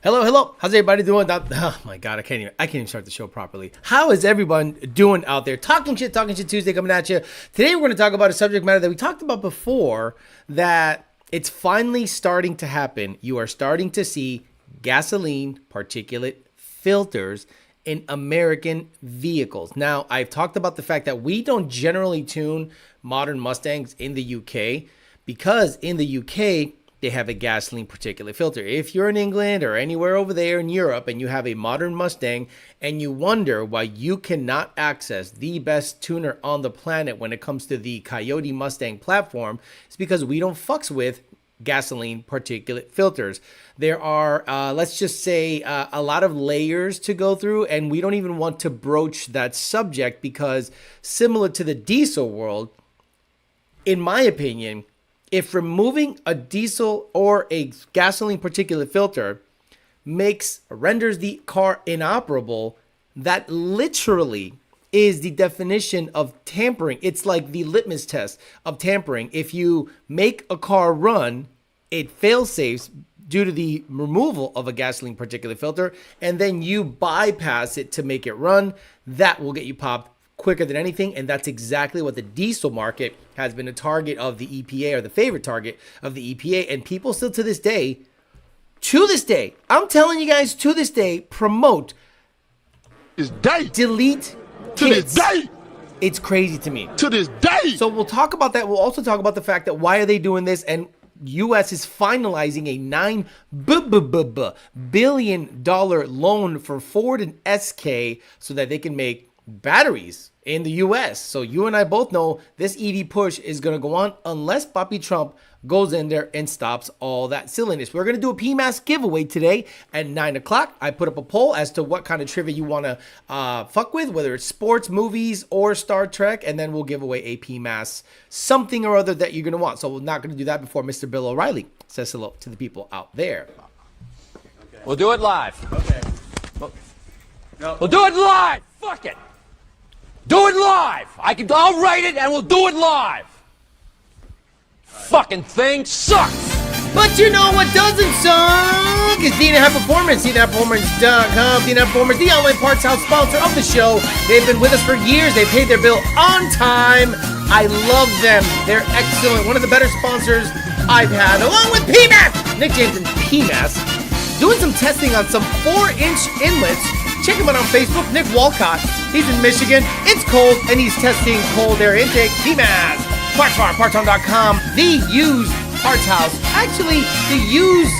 Hello, hello. How's everybody doing? Oh my God, I can't even start the show properly. How is everyone doing out there? Talking shit Tuesday coming at you. Today we're going to talk about a subject matter that we talked about before, that it's finally starting to happen. You are starting to see gasoline particulate filters in American vehicles. Now, I've talked about the fact that we don't generally tune modern Mustangs in the UK because in the UK, they have a gasoline particulate filter. If you're in England or anywhere over there in Europe and you have a modern Mustang and you wonder why you cannot access the best tuner on the planet when it comes to the Coyote Mustang platform, it's because we don't fucks with gasoline particulate filters. There are, let's just say, a lot of layers to go through, and we don't even want to broach that subject because, similar to the diesel world, in my opinion, if removing a diesel or a gasoline particulate filter renders the car inoperable, that literally is the definition of tampering. It's like the litmus test of tampering. If you make a car run, it fail-safes due to the removal of a gasoline particulate filter, and then you bypass it to make it run, that will get you popped quicker than anything. And that's exactly what the diesel market has been a target of the EPA, or the favorite target of the EPA. And people still to this day, I'm telling you guys, to this day, promote delete to kits. this day. It's crazy to me. To this day. So we'll talk about that. We'll also talk about the fact that why are they doing this, and U.S. is finalizing a $9 billion loan for Ford and SK so that they can make batteries in the U.S. So you and I both know this EV push is going to go on unless Papi Trump goes in there and stops all that silliness. We're going to do a Pmas giveaway today at 9 o'clock. I put up a poll as to what kind of trivia you want to fuck with, whether it's sports, movies, or Star Trek, and then we'll give away a Pmas something or other that you're going to want. So we're not going to do that before Mr. Bill O'Reilly says hello to the people out there. Okay. We'll do it live. Okay. We'll do it live. Fuck it. Do it live. I'll write it and we'll do it live. Fucking thing sucks. But you know what doesn't suck is D&H Performance. D&HPerformance.com. D&H Performance, the online parts house sponsor of the show. They've been with us for years. They paid their bill on time. I love them. They're excellent. One of the better sponsors I've had, along with Pmas. Nick James and Pmas doing some testing on some 4-inch inlets. Check him out on Facebook, Nick Walcott. He's in Michigan. It's cold, and he's testing cold air intake. Pmas. Partsfarm.com. The used parts house. Actually, the used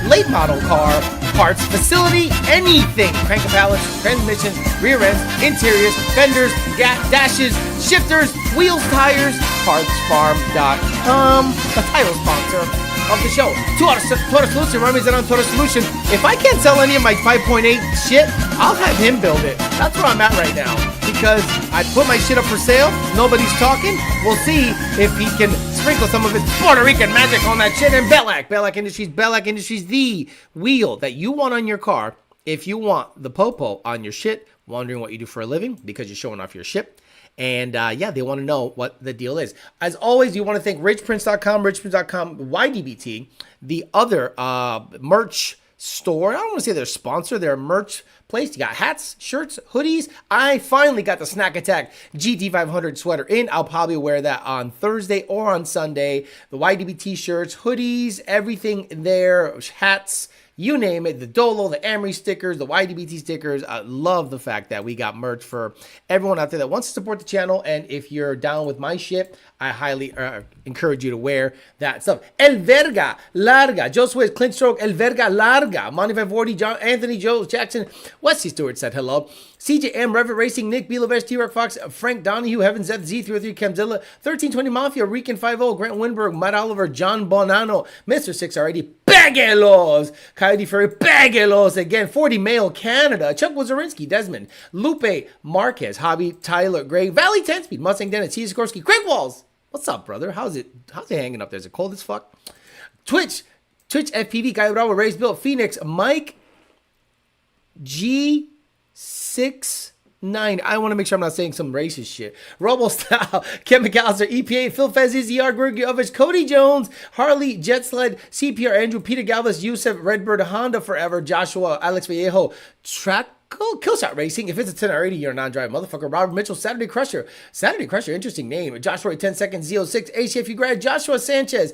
late model car parts facility. Anything. Crank pallets, transmissions, rear ends, interiors, fenders, dashes, shifters, wheels, tires. Partsfarm.com. The title sponsor of the show. Total Solution. Remy's on Total Solution. If I can't sell any of my 5.8 shit, I'll have him build it. That's where I'm at right now. Because I put my shit up for sale. Nobody's talking. We'll see if he can sprinkle some of his Puerto Rican magic on that shit. And Bellac Industries, the wheel that you want on your car. If you want the popo on your shit, wondering what you do for a living because you're showing off your shit. And yeah, they want to know what the deal is. As always, you want to thank richprince.com, YDBT, the other merch store. I don't want to say they're a sponsor. They're a merch place. You got hats, shirts, hoodies. I finally got the Snack Attack GT500 sweater in. I'll probably wear that on Thursday or on Sunday. The YDBT shirts, hoodies, everything there, hats, you name it, the Dolo, the Amory stickers, the YDBT stickers. I love the fact that we got merch for everyone out there that wants to support the channel. And if you're down with my shit, I highly encourage you to wear that stuff. El Verga Larga, Joe Swiss, Clint Stroke, El Verga Larga, Monty 540, John Anthony, Joe Jackson, Wesley Stewart said hello. CJM, Reverend Racing, Nick, Belovesh, T-Rock Fox, Frank Donahue, Heaven Zeth, Z303, Kemzilla, 1320 Mafia, Rican 50, Grant Winberg, Matt Oliver, John Bonanno, Mr. 6R80, Bagelos, Coyote Ferry, Bagelos again, 40 Male Canada, Chuck Wazarinsky, Desmond, Lupe Marquez, Hobby, Tyler Gray, Valley 10 Speed, Mustang Dennis, T. Sikorsky, Craig Walls. What's up, brother? How's it hanging up there? Is it cold as fuck? Twitch FPV, Guy Bravo, Raised Bill, Phoenix, Mike G6 9. I want to make sure I'm not saying some racist shit. Robo Style, Ken McAllister, EPA, Phil Fez, ER, Greg Cody Jones, Harley, Jet Sled, CPR, Andrew, Peter Galvez, Yusef, Redbird, Honda Forever, Joshua, Alex Vallejo, Killshot Racing. If it's a 10 or 80, you're a non-drive motherfucker. Robert Mitchell, Saturday Crusher, interesting name. Josh Roy, 10 seconds, Z06, HFU grad, Joshua Sanchez,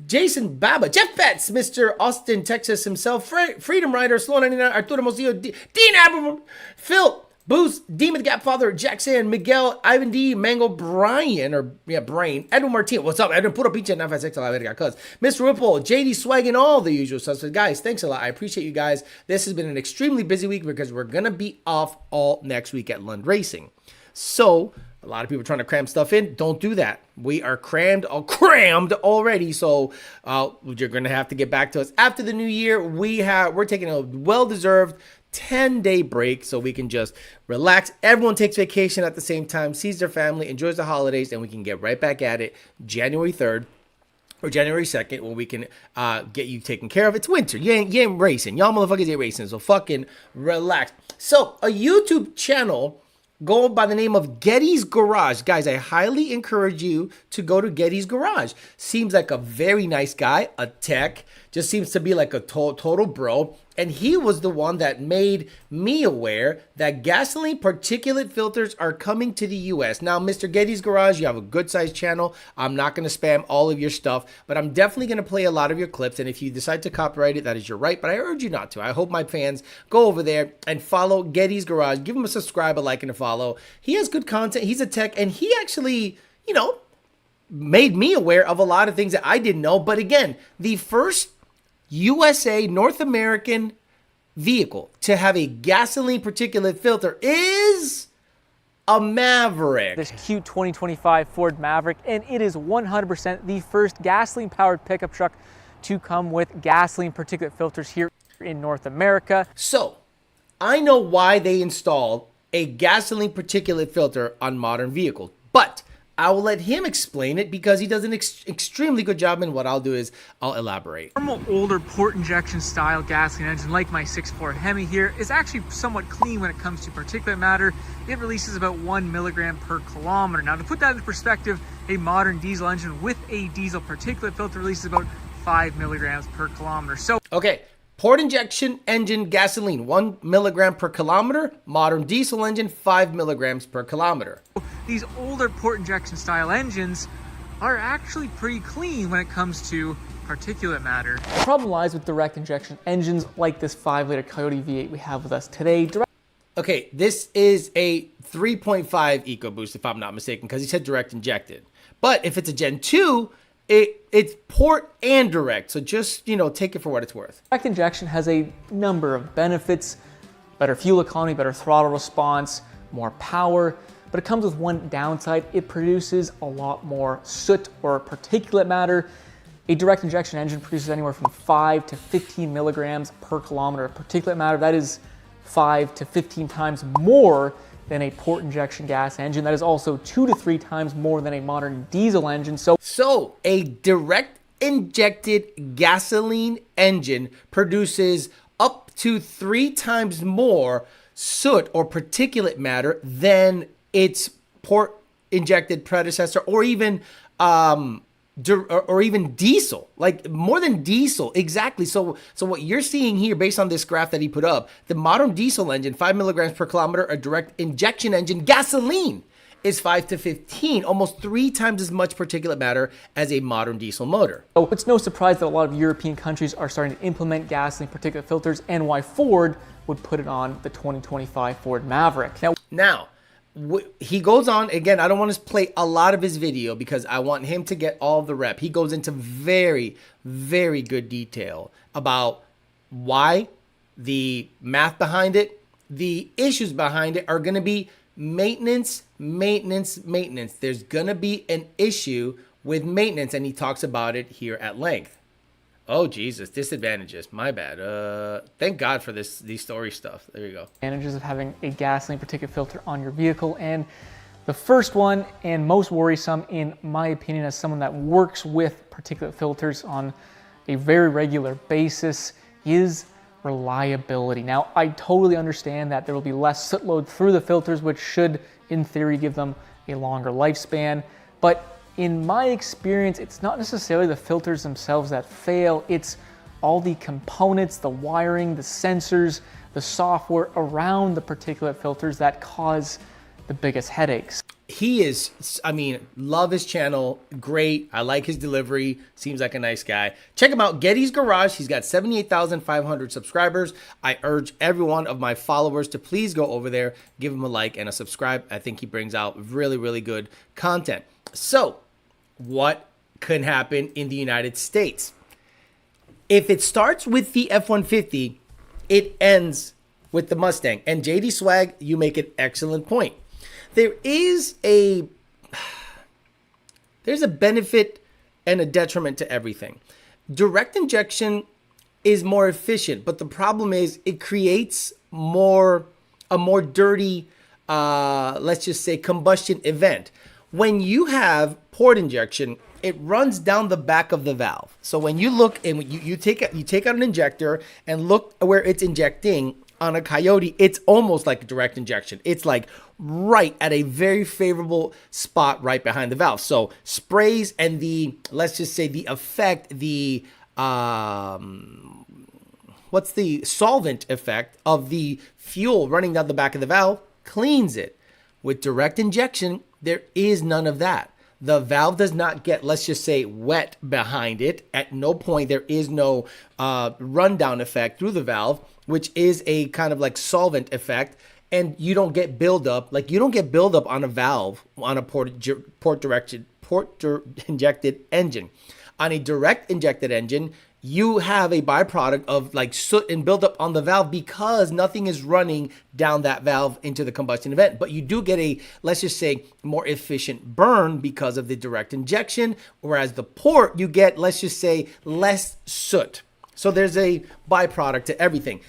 Jason Baba, Jeff Betts, Mr. Austin, Texas himself, Freedom Rider, Slow 99, Arturo Mosio, Dean Aberman, Phil, Boost, Demon the Gap Father, Jackson, Miguel, Ivan D, Mango, Brian, Brain, Edwin Martinez. What's up, Edwin? Puro pinche 956 a la verga, cuz. Mr. Ripple, JD Swag, and all the usual suspects. Guys, thanks a lot. I appreciate you guys. This has been an extremely busy week because we're going to be off all next week at Lund Racing. So, a lot of people are trying to cram stuff in. Don't do that. We are crammed already. So, you're going to have to get back to us after the new year. We're taking a well-deserved 10-day break so we can just relax. Everyone takes vacation at the same time, sees their family, enjoys the holidays, and we can get right back at it January 3rd or January 2nd when we can get you taken care of. It's winter. You ain't racing. Y'all motherfuckers ain't racing, so fucking relax. So, a YouTube channel go by the name of Getty's Garage. Guys, I highly encourage you to go to Getty's Garage. Seems like a very nice guy, a tech, just seems to be like a total bro. And he was the one that made me aware that gasoline particulate filters are coming to the US. Now, Mr. Getty's Garage, you have a good sized channel. I'm not going to spam all of your stuff, but I'm definitely going to play a lot of your clips. And if you decide to copyright it, that is your right. But I urge you not to. I hope my fans go over there and follow Getty's Garage. Give him a subscribe, a like, and a follow. He has good content. He's a tech, and he actually, made me aware of a lot of things that I didn't know. But again, the first USA North American vehicle to have a gasoline particulate filter is a Maverick. This cute 2025 Ford Maverick, and it is 100% the first gasoline-powered pickup truck to come with gasoline particulate filters here in North America. So, I know why they installed a gasoline particulate filter on modern vehicles, but I will let him explain it because he does an extremely good job, and what I'll do is I'll elaborate. Normal older port injection style gasoline engine like my 6.4 Hemi here is actually somewhat clean when it comes to particulate matter. It releases about 1 milligram per kilometer. Now, to put that into perspective, a modern diesel engine with a diesel particulate filter releases about 5 milligrams per kilometer. So, okay. Port injection engine gasoline, 1 milligram per kilometer. Modern diesel engine, 5 milligrams per kilometer. These older port injection style engines are actually pretty clean when it comes to particulate matter. The problem lies with direct injection engines like this 5-liter Coyote V8 we have with us today. Okay, this is a 3.5 EcoBoost, if I'm not mistaken, because he said direct injected. But if it's a Gen 2, it's port and direct, so just, take it for what it's worth. Direct injection has a number of benefits: better fuel economy, better throttle response, more power, but it comes with one downside: it produces a lot more soot or particulate matter. A direct injection engine produces anywhere from 5 to 15 milligrams per kilometer of particulate matter. That is 5 to 15 times more than a port injection gas engine. That is also 2 to 3 times more than a modern diesel engine. So a direct injected gasoline engine produces up to 3 times more soot or particulate matter than its port injected predecessor, or even diesel, like more than diesel. Exactly. So what you're seeing here, based on this graph that he put up, the modern diesel engine, 5 milligrams per kilometer, a direct injection engine gasoline is 5 to 15, almost 3 times as much particulate matter as a modern diesel motor. So it's no surprise that a lot of European countries are starting to implement gasoline particulate filters, and why Ford would put it on the 2025 Ford Maverick. Now, he goes on, again, I don't want to play a lot of his video because I want him to get all of the rep. He goes into very, very good detail about why, the math behind it, the issues behind it are going to be maintenance. There's going to be an issue with maintenance, and he talks about it here at length. Oh, Jesus, disadvantages. My bad. Thank God for these story stuff. There you go. Advantages of having a gasoline particulate filter on your vehicle. And the first one, and most worrisome in my opinion as someone that works with particulate filters on a very regular basis, is reliability. Now, I totally understand that there will be less soot load through the filters, which should, in theory, give them a longer lifespan. But in my experience, it's not necessarily the filters themselves that fail, it's all the components, the wiring, the sensors, the software around the particulate filters that cause the biggest headaches. He is, I mean, love his channel. Great. I like his delivery. Seems like a nice guy. Check him out. Getty's Garage. He's got 78,500 subscribers. I urge every one of my followers to please go over there, give him a like and a subscribe. I think he brings out really, really good content. So, what can happen in the United States? If it starts with the F-150, it ends with the Mustang. And JD Swag, you make an excellent point. There's a benefit and a detriment to everything. Direct injection is more efficient, but the problem is it creates a more dirty, let's just say, combustion event. When you have port injection, it runs down the back of the valve. So when you look and you take out an injector and look where it's injecting on a Coyote, it's almost like a direct injection. It's like right at a very favorable spot right behind the valve. So sprays and the, let's just say the effect, the what's the solvent effect of the fuel running down the back of the valve cleans it. With direct injection, there is none of that. The valve does not get, let's just say, wet behind it. At no point there is no rundown effect through the valve, which is a kind of like solvent effect. And you don't get buildup. Like you don't get buildup on a valve on a port injected engine. On a direct injected engine, you have a byproduct of like soot and buildup on the valve because nothing is running down that valve into the combustion event. But you do get a, let's just say, more efficient burn because of the direct injection, whereas the port, you get, let's just say, less soot. So there's a byproduct to everything.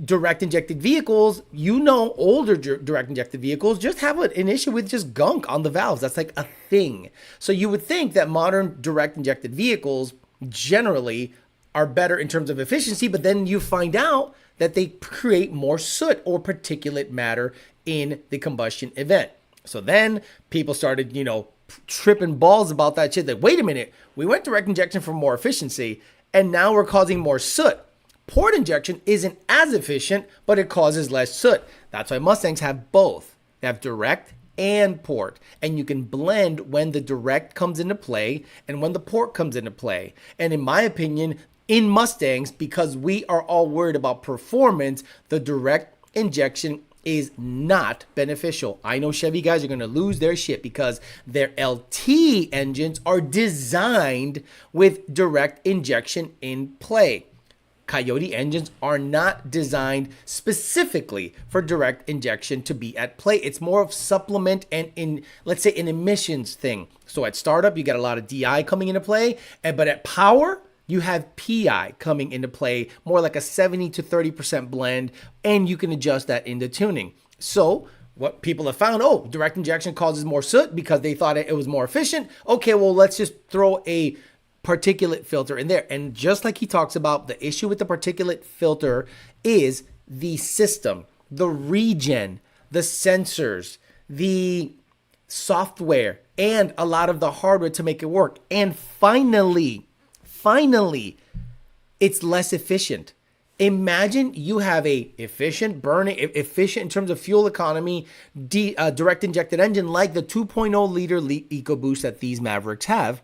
Direct injected vehicles, older direct injected vehicles just have an issue with just gunk on the valves. That's like a thing. So you would think that modern direct injected vehicles generally are better in terms of efficiency, but then you find out that they create more soot or particulate matter in the combustion event. So then people started, tripping balls about that shit. Like, wait a minute, we went direct injection for more efficiency, and now we're causing more soot. Port injection isn't as efficient, but it causes less soot. That's why Mustangs have both. They have direct and port, and you can blend when the direct comes into play and when the port comes into play. And in my opinion, in Mustangs, because we are all worried about performance, the direct injection is not beneficial. I know Chevy guys are going to lose their shit because their LT engines are designed with direct injection in play. Coyote engines are not designed specifically for direct injection to be at play. It's more of supplement and let's say an emissions thing. So at startup, you get a lot of DI coming into play, but at power, you have PI coming into play, more like a 70 to 30% blend, and you can adjust that into tuning. So what people have found, direct injection causes more soot because they thought it was more efficient. Okay, well, let's just throw a particulate filter in there. And just like he talks about, the issue with the particulate filter is the system, the regen, the sensors, the software, and a lot of the hardware to make it work. And finally, it's less efficient. Imagine you have a efficient burning, efficient in terms of fuel economy, direct injected engine like the 2.0 liter EcoBoost that these Mavericks have.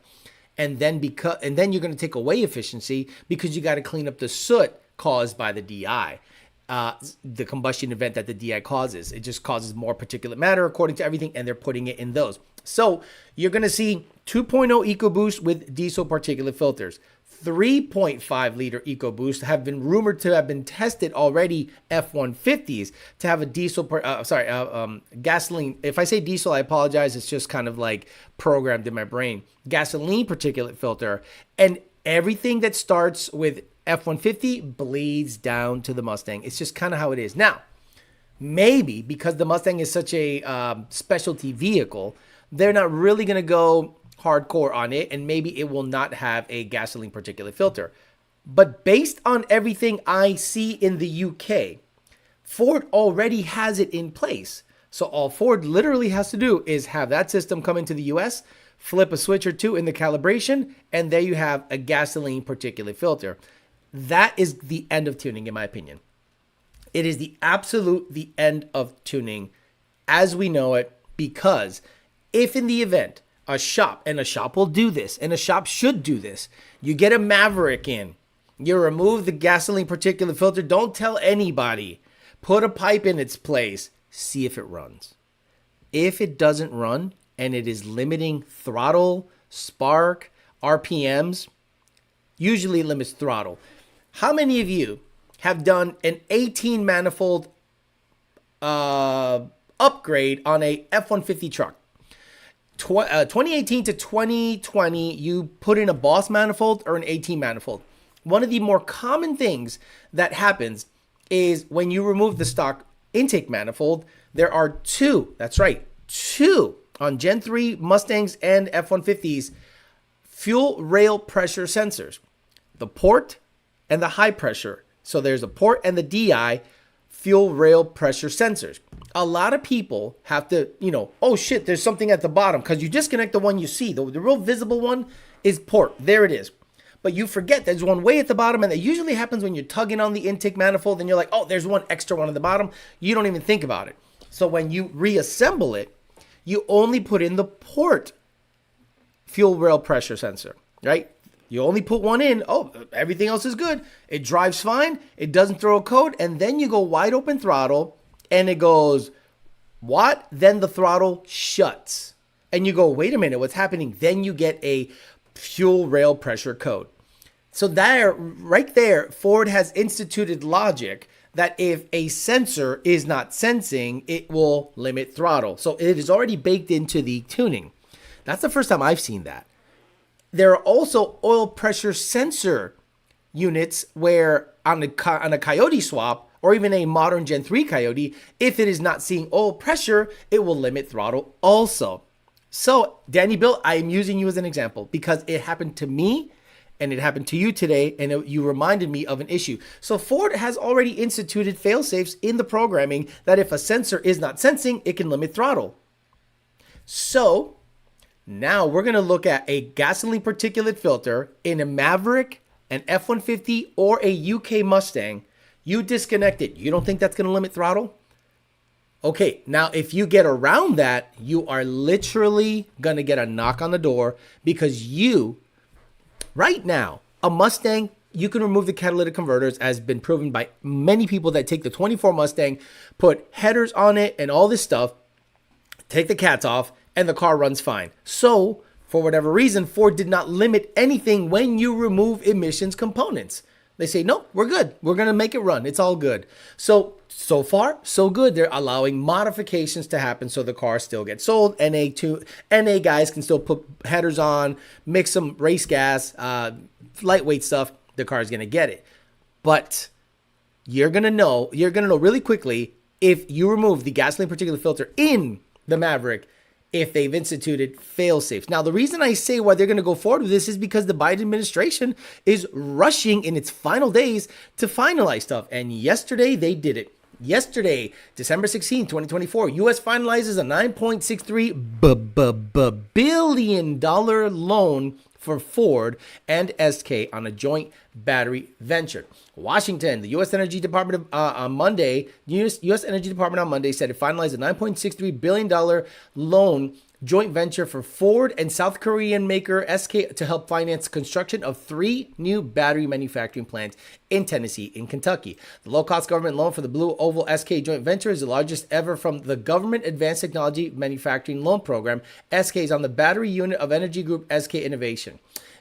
And then you're going to take away efficiency because you got to clean up the soot caused by the DI, the combustion event that the DI causes. It just causes more particulate matter according to everything, and they're putting it in those. So you're going to see 2.0 EcoBoost with diesel particulate filters. 3.5 liter EcoBoost have been rumored to have been tested already, F-150s, to have a diesel, gasoline. If I say diesel, I apologize. It's just kind of like programmed in my brain. Gasoline particulate filter. And everything that starts with F-150 bleeds down to the Mustang. It's just kind of how it is. Now, maybe because the Mustang is such a specialty vehicle, they're not really going to go hardcore on it, and maybe it will not have a gasoline particulate filter. But based on everything I see in the UK, Ford already has it in place. So all Ford literally has to do is have that system come into the US, flip a switch or two in the calibration, and there you have a gasoline particulate filter. That is the end of tuning, in my opinion. It is the end of tuning as we know it, because if in the event a shop will do this, and a shop should do this, you get a Maverick in, you remove the gasoline particulate filter, don't tell anybody, put a pipe in its place, see if it runs. If it doesn't run and it is limiting throttle, spark, RPMs, usually it limits throttle. How many of you have done an 18 manifold upgrade on a F-150 truck? 2018 to 2020, you put in a Boss manifold or an 18 manifold. One of the more common things that happens is when you remove the stock intake manifold, there are two on Gen 3 Mustangs and F-150s fuel rail pressure sensors, the port and the high pressure. So there's a port and the DI fuel rail pressure sensors. A lot of people have to, oh shit, there's something at the bottom, because you disconnect the one you see. The real visible one is port. There it is. But you forget there's one way at the bottom, and that usually happens when you're tugging on the intake manifold and you're like, oh, there's one extra one at the bottom. You don't even think about it. So when you reassemble it, you only put in the port fuel rail pressure sensor, right? You only put one in. Oh, everything else is good. It drives fine. It doesn't throw a code. And then you go wide open throttle and it goes, what? Then the throttle shuts. And you go, wait a minute, what's happening? Then you get a fuel rail pressure code. So right there, Ford has instituted logic that if a sensor is not sensing, it will limit throttle. So it is already baked into the tuning. That's the first time I've seen that. There are also oil pressure sensor units where on a Coyote swap, or even a modern Gen 3 Coyote, if it is not seeing oil pressure, it will limit throttle also. So, Danny Bill, I am using you as an example because it happened to me and it happened to you today, and you reminded me of an issue. So Ford has already instituted fail-safes in the programming that if a sensor is not sensing, it can limit throttle. So now we're going to look at a gasoline particulate filter in a Maverick, an F-150, or a UK Mustang. You disconnect it. You don't think that's going to limit throttle? Okay, now if you get around that, you are literally going to get a knock on the door, because right now, a Mustang, you can remove the catalytic converters, as been proven by many people that take the 24 Mustang, put headers on it and all this stuff, take the cats off, and the car runs fine. So, for whatever reason, Ford did not limit anything when you remove emissions components. They say, no, we're good. We're going to make it run. It's all good. So far, so good. They're allowing modifications to happen so the car still gets sold. NA guys can still put headers on, mix some race gas, lightweight stuff. The car is going to get it. But you're going to know really quickly if you remove the gasoline particulate filter in the Maverick, if they've instituted fail-safes. Now, the reason I say why they're going to go forward with this is because the Biden administration is rushing in its final days to finalize stuff. And yesterday, they did it. Yesterday, December 16, 2024, U.S. finalizes a $9.63 billion loan for Ford and SK on a joint battery venture. Washington, the U.S. Energy Department on Monday said it finalized a $9.63 billion loan joint venture for Ford and South Korean maker SK to help finance construction of 3 new battery manufacturing plants in Tennessee and Kentucky. The low-cost government loan for the Blue Oval SK joint venture is the largest ever from the Government Advanced Technology Manufacturing Loan Program. SK is on the battery unit of Energy Group SK Innovation.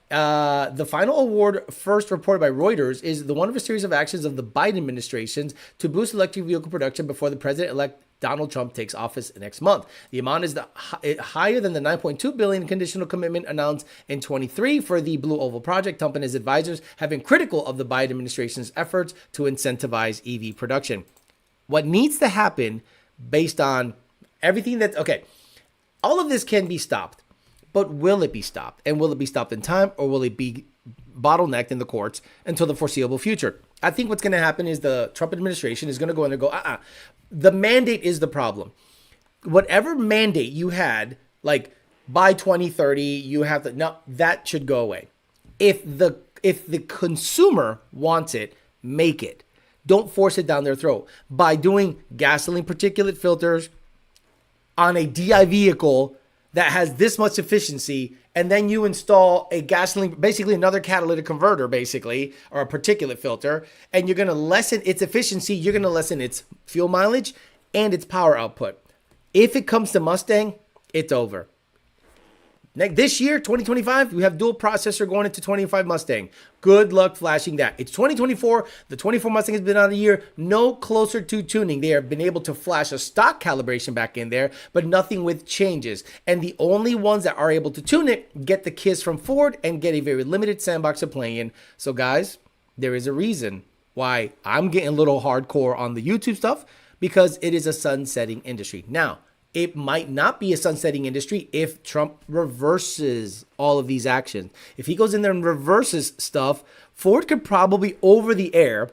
The final award, first reported by Reuters, is the one of a series of actions of the Biden administration to boost electric vehicle production before the president-elect Donald Trump takes office next month. The amount is higher than the $9.2 billion conditional commitment announced in 23 for the Blue Oval project. Trump and his advisors have been critical of the Biden administration's efforts to incentivize EV production. What needs to happen based on everything all of this can be stopped, but will it be stopped? And will it be stopped in time, or will it be bottlenecked in the courts until the foreseeable future. I think what's going to happen is the Trump administration is going to go in and go, the mandate is the problem. Whatever mandate you had, like by 2030, you have to, no, that should go away. If the consumer wants it, make it. Don't force it down their throat by doing gasoline particulate filters on a DI vehicle that has this much efficiency, and then you install a gasoline, basically another catalytic converter, basically, or a particulate filter, and you're going to lessen its efficiency, you're going to lessen its fuel mileage and its power output. If it comes to Mustang, it's over. This year, 2025, we have dual processor going into 25 Mustang. Good luck flashing that. It's 2024. The 24 Mustang has been out a year. No closer to tuning. They have been able to flash a stock calibration back in there, but nothing with changes. And the only ones that are able to tune it get the kiss from Ford and get a very limited sandbox to play in. So guys, there is a reason why I'm getting a little hardcore on the YouTube stuff, because it is a sunsetting industry. Now, it might not be a sunsetting industry if Trump reverses all of these actions. If he goes in there and reverses stuff, Ford could probably over the air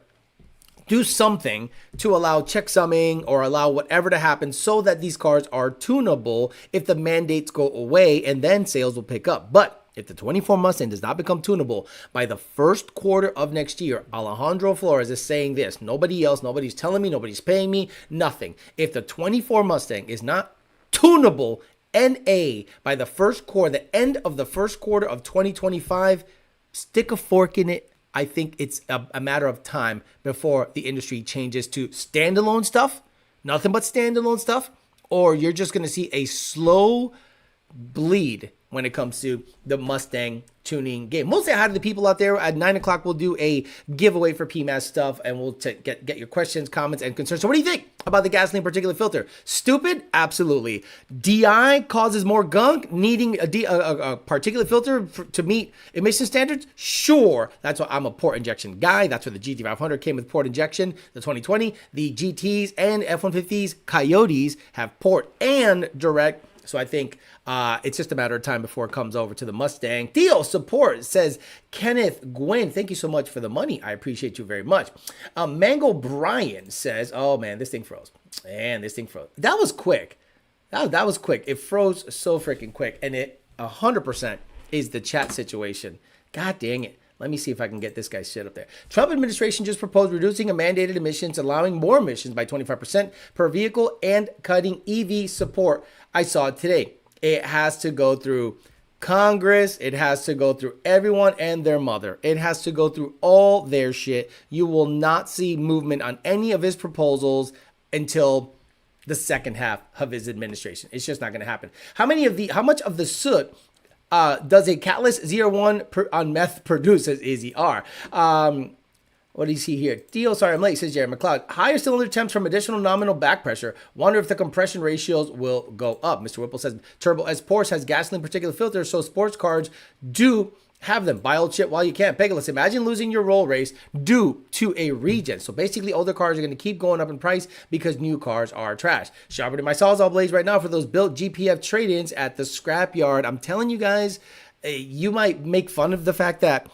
do something to allow checksumming or allow whatever to happen so that these cars are tunable if the mandates go away, and then sales will pick up. But if the 24 Mustang does not become tunable by the first quarter of next year, Alejandro Flores is saying this. Nobody else, nobody's telling me, nobody's paying me, nothing. If the 24 Mustang is not tunable NA by the first quarter, the end of the first quarter of 2025, stick a fork in it. I think it's a matter of time before the industry changes to standalone stuff, nothing but standalone stuff, or you're just going to see a slow bleed when it comes to the Mustang tuning game. We'll say hi to the people out there. At 9 o'clock, we'll do a giveaway for Pmas stuff, and we'll get your questions, comments, and concerns. So what do you think about the gasoline particulate filter? Stupid? Absolutely. DI causes more gunk, needing a particulate filter to meet emission standards? Sure. That's why I'm a port injection guy. That's why the GT500 came with port injection. The 2020, the GTs and F-150s, Coyotes have port and direct. So I think it's just a matter of time before it comes over to the Mustang. Theo support, says Kenneth Gwynn. Thank you so much for the money. I appreciate you very much. Mango Brian says, oh man, this thing froze. And this thing froze. That was quick. That was quick. It froze so freaking quick. And it 100% is the chat situation. God dang it. Let me see if I can get this guy's shit up there. Trump administration just proposed reducing a mandated emissions, allowing more emissions by 25% per vehicle, and cutting EV support. I saw it today. It has to go through Congress. It has to go through everyone and their mother. It has to go through all their shit. You will not see movement on any of his proposals until the second half of his administration. It's just not going to happen. How much of the soot does a Catalyst 01 on meth produce, says Izzy R? What do you see here? Dio, sorry, I'm late, says Jerry McLeod. Higher cylinder temps from additional nominal back pressure. Wonder if the compression ratios will go up. Mr. Whipple says Turbo S Porsche has gasoline particulate filters, so sports cars do have them. Buy old shit while you can. Pegasus, imagine losing your roll race due to a regen. So basically, older cars are going to keep going up in price because new cars are trash. Sharpening my Sawzall blades right now for those built GPF trade-ins at the scrapyard. I'm telling you guys, you might make fun of the fact that,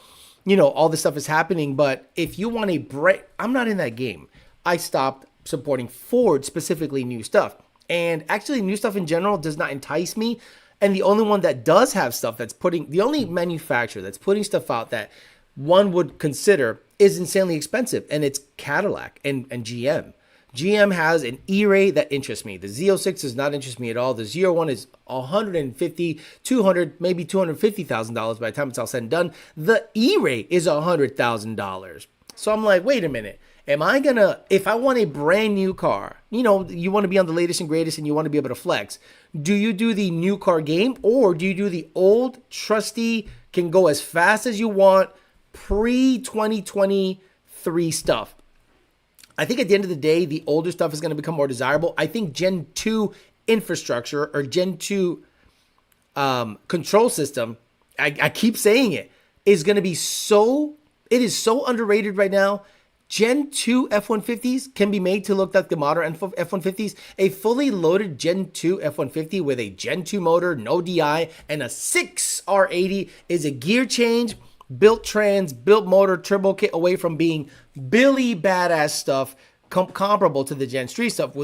you know, all this stuff is happening, but if you want a break, I'm not in that game. I stopped supporting Ford, specifically new stuff. And actually, new stuff in general does not entice me. And the only one that does have stuff the only manufacturer that's putting stuff out that one would consider is insanely expensive, and it's Cadillac and GM. GM has an E-Ray that interests me. The Z06 does not interest me at all. The Z01 is $150, $200, maybe $250,000 by the time it's all said and done. The E-Ray is $100,000. So I'm like, wait a minute. If I want a brand new car, you know, you want to be on the latest and greatest and you want to be able to flex, do you do the new car game, or do you do the old, trusty, can go as fast as you want, pre-2023 stuff? I think at the end of the day, the older stuff is going to become more desirable. I think Gen 2 infrastructure or Gen 2 control system, I keep saying it, is going to be it is so underrated right now. Gen 2 F-150s can be made to look like the modern F-150s. A fully loaded Gen 2 F-150 with a Gen 2 motor, no DI, and a 6R80 is a gear change built trans, built motor, turbo kit away from being Billy badass stuff comparable to the Gen 3 stuff,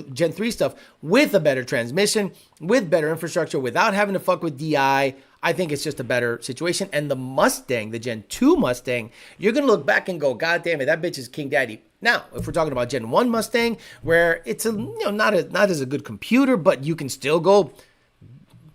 with a better transmission, with better infrastructure, without having to fuck with DI. I think it's just a better situation. And the Mustang, the Gen 2 Mustang, you're going to look back and go, God damn it, that bitch is King Daddy. Now, if we're talking about Gen 1 Mustang, where it's not as a good computer, but you can still go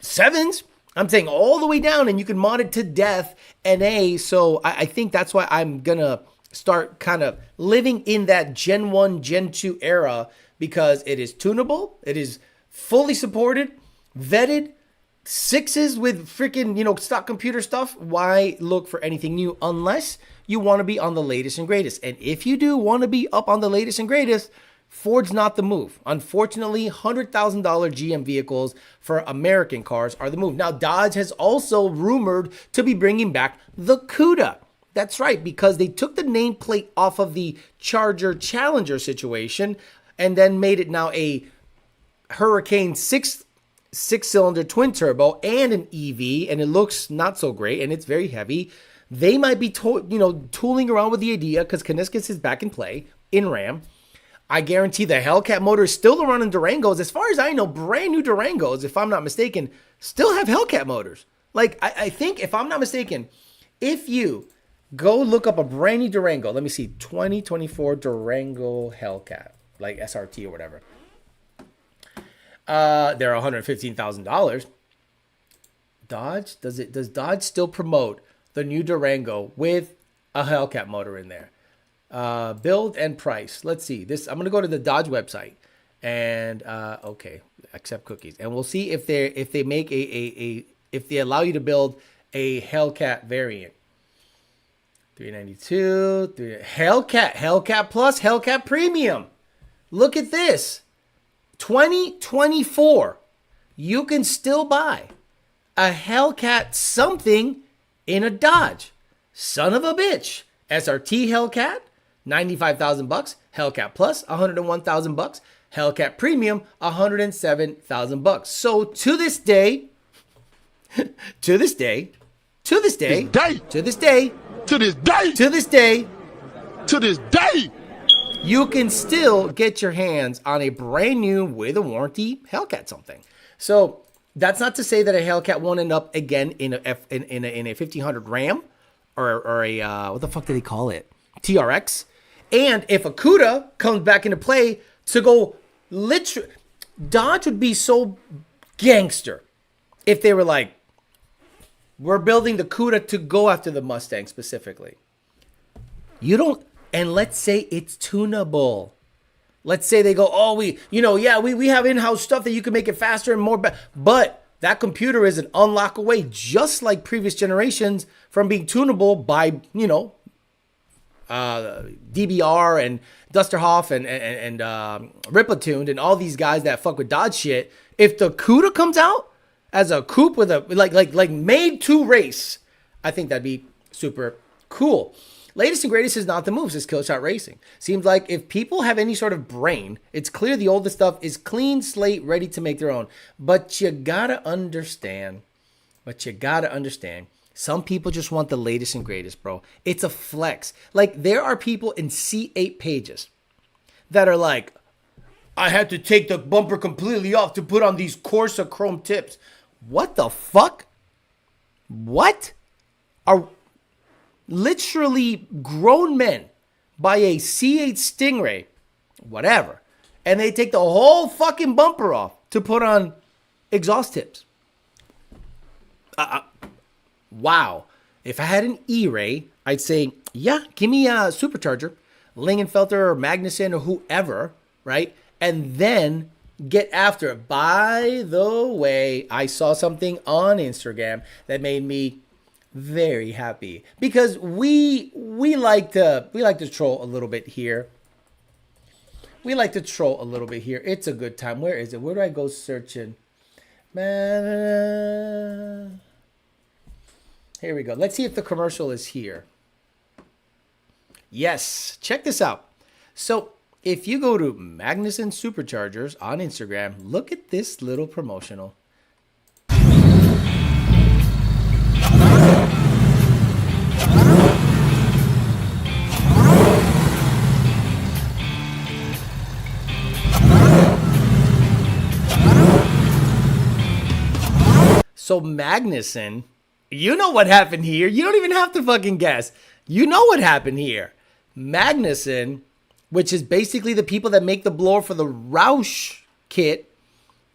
7s, I'm saying all the way down, and you can mod it to death NA. So I think that's why I'm going to start kind of living in that Gen 1, Gen 2 era, because it is tunable, it is fully supported, vetted, 6s with freaking, stock computer stuff. Why look for anything new unless you want to be on the latest and greatest? And if you do want to be up on the latest and greatest, Ford's not the move. Unfortunately, $100,000 GM vehicles for American cars are the move. Now, Dodge has also rumored to be bringing back the CUDA. That's right, because they took the nameplate off of the Charger Challenger situation and then made it now a Hurricane six-cylinder twin turbo and an EV, and it looks not so great, and it's very heavy. They might be tooling around with the idea, because Kaniskas is back in play in Ram. I guarantee the Hellcat motor is still running Durangos. As far as I know, brand new Durangos, if I'm not mistaken, still have Hellcat motors. Like, I think, if I'm not mistaken, if you go look up a brand new Durango, let me see, 2024 Durango Hellcat, like SRT or whatever. They're $115,000. Dodge, does Dodge still promote the new Durango with a Hellcat motor in there? Build and price. Let's see this. I'm gonna go to the Dodge website and okay, accept cookies, and we'll see if they make if they allow you to build a Hellcat variant. 392, Hellcat Plus, Hellcat Premium. Look at this. 2024, you can still buy a Hellcat something in a Dodge. Son of a bitch. SRT Hellcat, $95,000. Hellcat Plus, $101,000. Hellcat Premium, $107,000. So to this day, you can still get your hands on a brand new with a warranty Hellcat something. So that's not to say that a Hellcat won't end up again in a 1500 Ram or a what the fuck do they call it? TRX. And if a CUDA comes back into play to go literally, Dodge would be so gangster if they were like, we're building the CUDA to go after the Mustang specifically. And let's say it's tunable. Let's say they go, oh, we have in-house stuff that you can make it faster and more. But that computer is an unlock away, just like previous generations, from being tunable by, DBR and Dusterhoff and Riplatuned and all these guys that fuck with Dodge shit. If the CUDA comes out as a coupe with a like made to race, I think that'd be super cool. Latest and greatest is not the moves, it's Killshot Racing. Seems like if people have any sort of brain, it's clear the oldest stuff is clean slate, ready to make their own. But you gotta understand, some people just want the latest and greatest, bro. It's a flex. Like, there are people in C8 pages that are like, I had to take the bumper completely off to put on these Corsa chrome tips. What the fuck? What? Are literally grown men buy a C8 Stingray, whatever, and they take the whole fucking bumper off to put on exhaust tips. Wow. If I had an E-Ray, I'd say, yeah, give me a Supercharger, Lingenfelter or Magnuson or whoever, right? And then get after it. By the way, I saw something on Instagram that made me very happy, because we like to troll a little bit here. It's a good time. Where is it? Where do I go searching? Man, here we go. Let's see if the commercial is here. Yes, check this out. So if you go to Magnuson Superchargers on Instagram, look at this little promotional. So Magnuson, you know what happened here. You don't even have to fucking guess. You know what happened here. Magnuson, which is basically the people that make the blower for the Roush kit,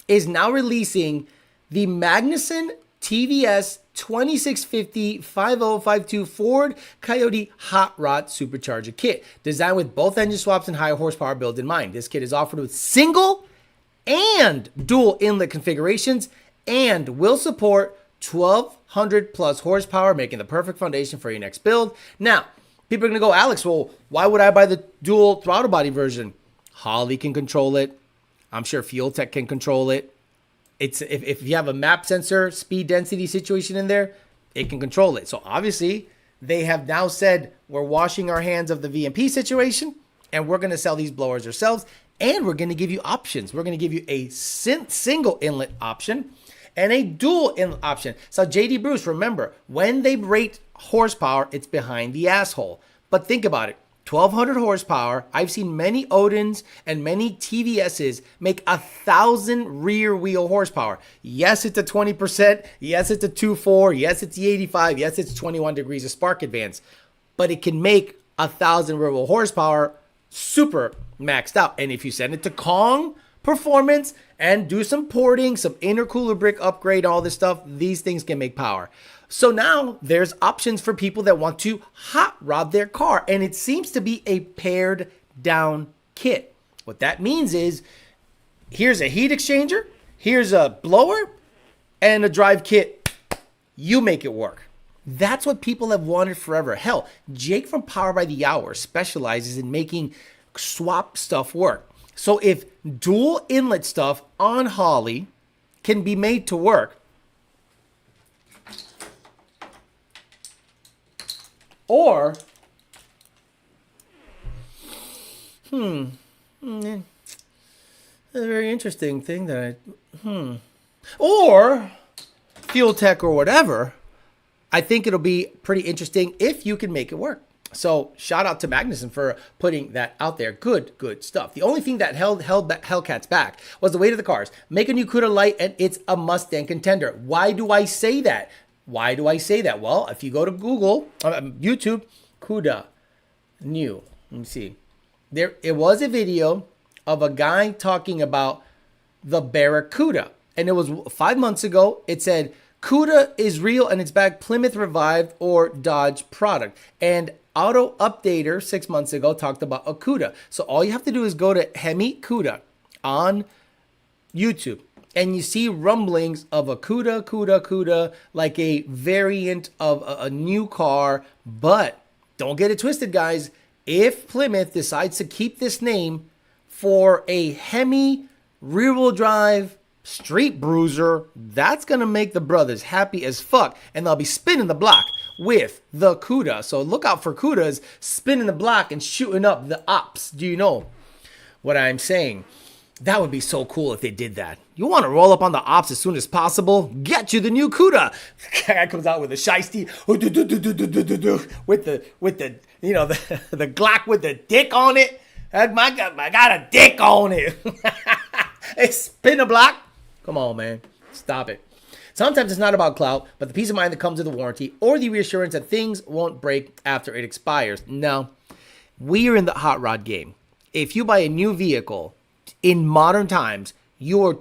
is now releasing the Magnuson TVS 2650 5052 Ford Coyote Hot Rod Supercharger kit, designed with both engine swaps and high horsepower build in mind. This kit is offered with single and dual inlet configurations and will support 1200 plus horsepower, making the perfect foundation for your next build. Now, people are going to go, Alex, well, why would I buy the dual throttle body version? Holley can control it. I'm sure Fuel Tech can control it. It's if you have a map sensor speed density situation in there, it can control it. So obviously, they have now said we're washing our hands of the VMP situation, and we're going to sell these blowers ourselves, and we're going to give you options. We're going to give you a single inlet option and a dual inlet option. So JD Bruce, remember, when they rate horsepower, it's behind the asshole. But think about it. 1200 horsepower. I've seen many Odins and many TVSs make 1,000 rear wheel horsepower. Yes, it's a 20%. Yes, it's a 2.4. Yes, it's the 85. Yes, it's 21 degrees of spark advance. But it can make 1,000 rear wheel horsepower super maxed out. And if you send it to Kong performance and do some porting, some intercooler brick upgrade, all this stuff, these things can make power. So now there's options for people that want to hot rod their car, and it seems to be a pared down kit. What that means is here's a heat exchanger, here's a blower, and a drive kit. You make it work. That's what people have wanted forever. Hell, Jake from Power by the Hour specializes in making swap stuff work. So if dual inlet stuff on Holley can be made to work, or a very interesting thing that or Fuel Tech or whatever, I think it'll be pretty interesting if you can make it work. So shout out to Magnuson for putting that out there. Good stuff. The only thing that held Hellcats back was the weight of the cars. Make a new CUDA light and it's a Mustang contender. Why do I say that? Well, if you go to Google, YouTube, CUDA, new. Let me see. It was a video of a guy talking about the Barracuda. And it was 5 months ago. It said, CUDA is real and it's back, Plymouth revived or Dodge product. And Auto Updater 6 months ago talked about a CUDA. So all you have to do is go to Hemi CUDA on YouTube. And you see rumblings of a CUDA, like a variant of a new car. But don't get it twisted, guys. If Plymouth decides to keep this name for a Hemi rear-wheel drive street bruiser, that's going to make the brothers happy as fuck. And they'll be spinning the block with the CUDA. So look out for CUDAs spinning the block and shooting up the ops. Do you know what I'm saying? That would be so cool if they did that. You want to roll up on the ops as soon as possible? Get you the new CUDA. Guy comes out with a shiesty with the you know the Glock with the dick on it. I got a dick on it. Hey, spin a block. Come on, man. Stop it. Sometimes it's not about clout, but the peace of mind that comes with the warranty or the reassurance that things won't break after it expires. No, we are in the hot rod game. If you buy a new vehicle in modern times, you're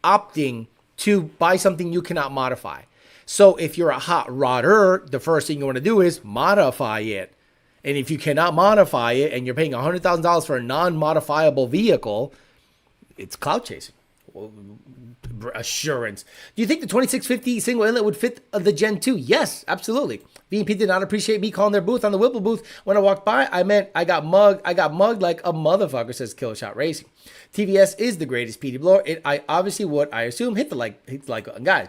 opting to buy something you cannot modify. So if you're a hot rodder, the first thing you want to do is modify it. And if you cannot modify it and you're paying $100,000 for a non-modifiable vehicle, it's clout chasing. Assurance. Do you think the 2650 single inlet would fit the Gen 2? Yes, absolutely. VMP did not appreciate me calling their booth on the Whipple booth. When I walked by, I meant I got mugged like a motherfucker, says Killshot Racing. TVS is the greatest PD blower. I obviously would, I assume, hit the like button. Guys,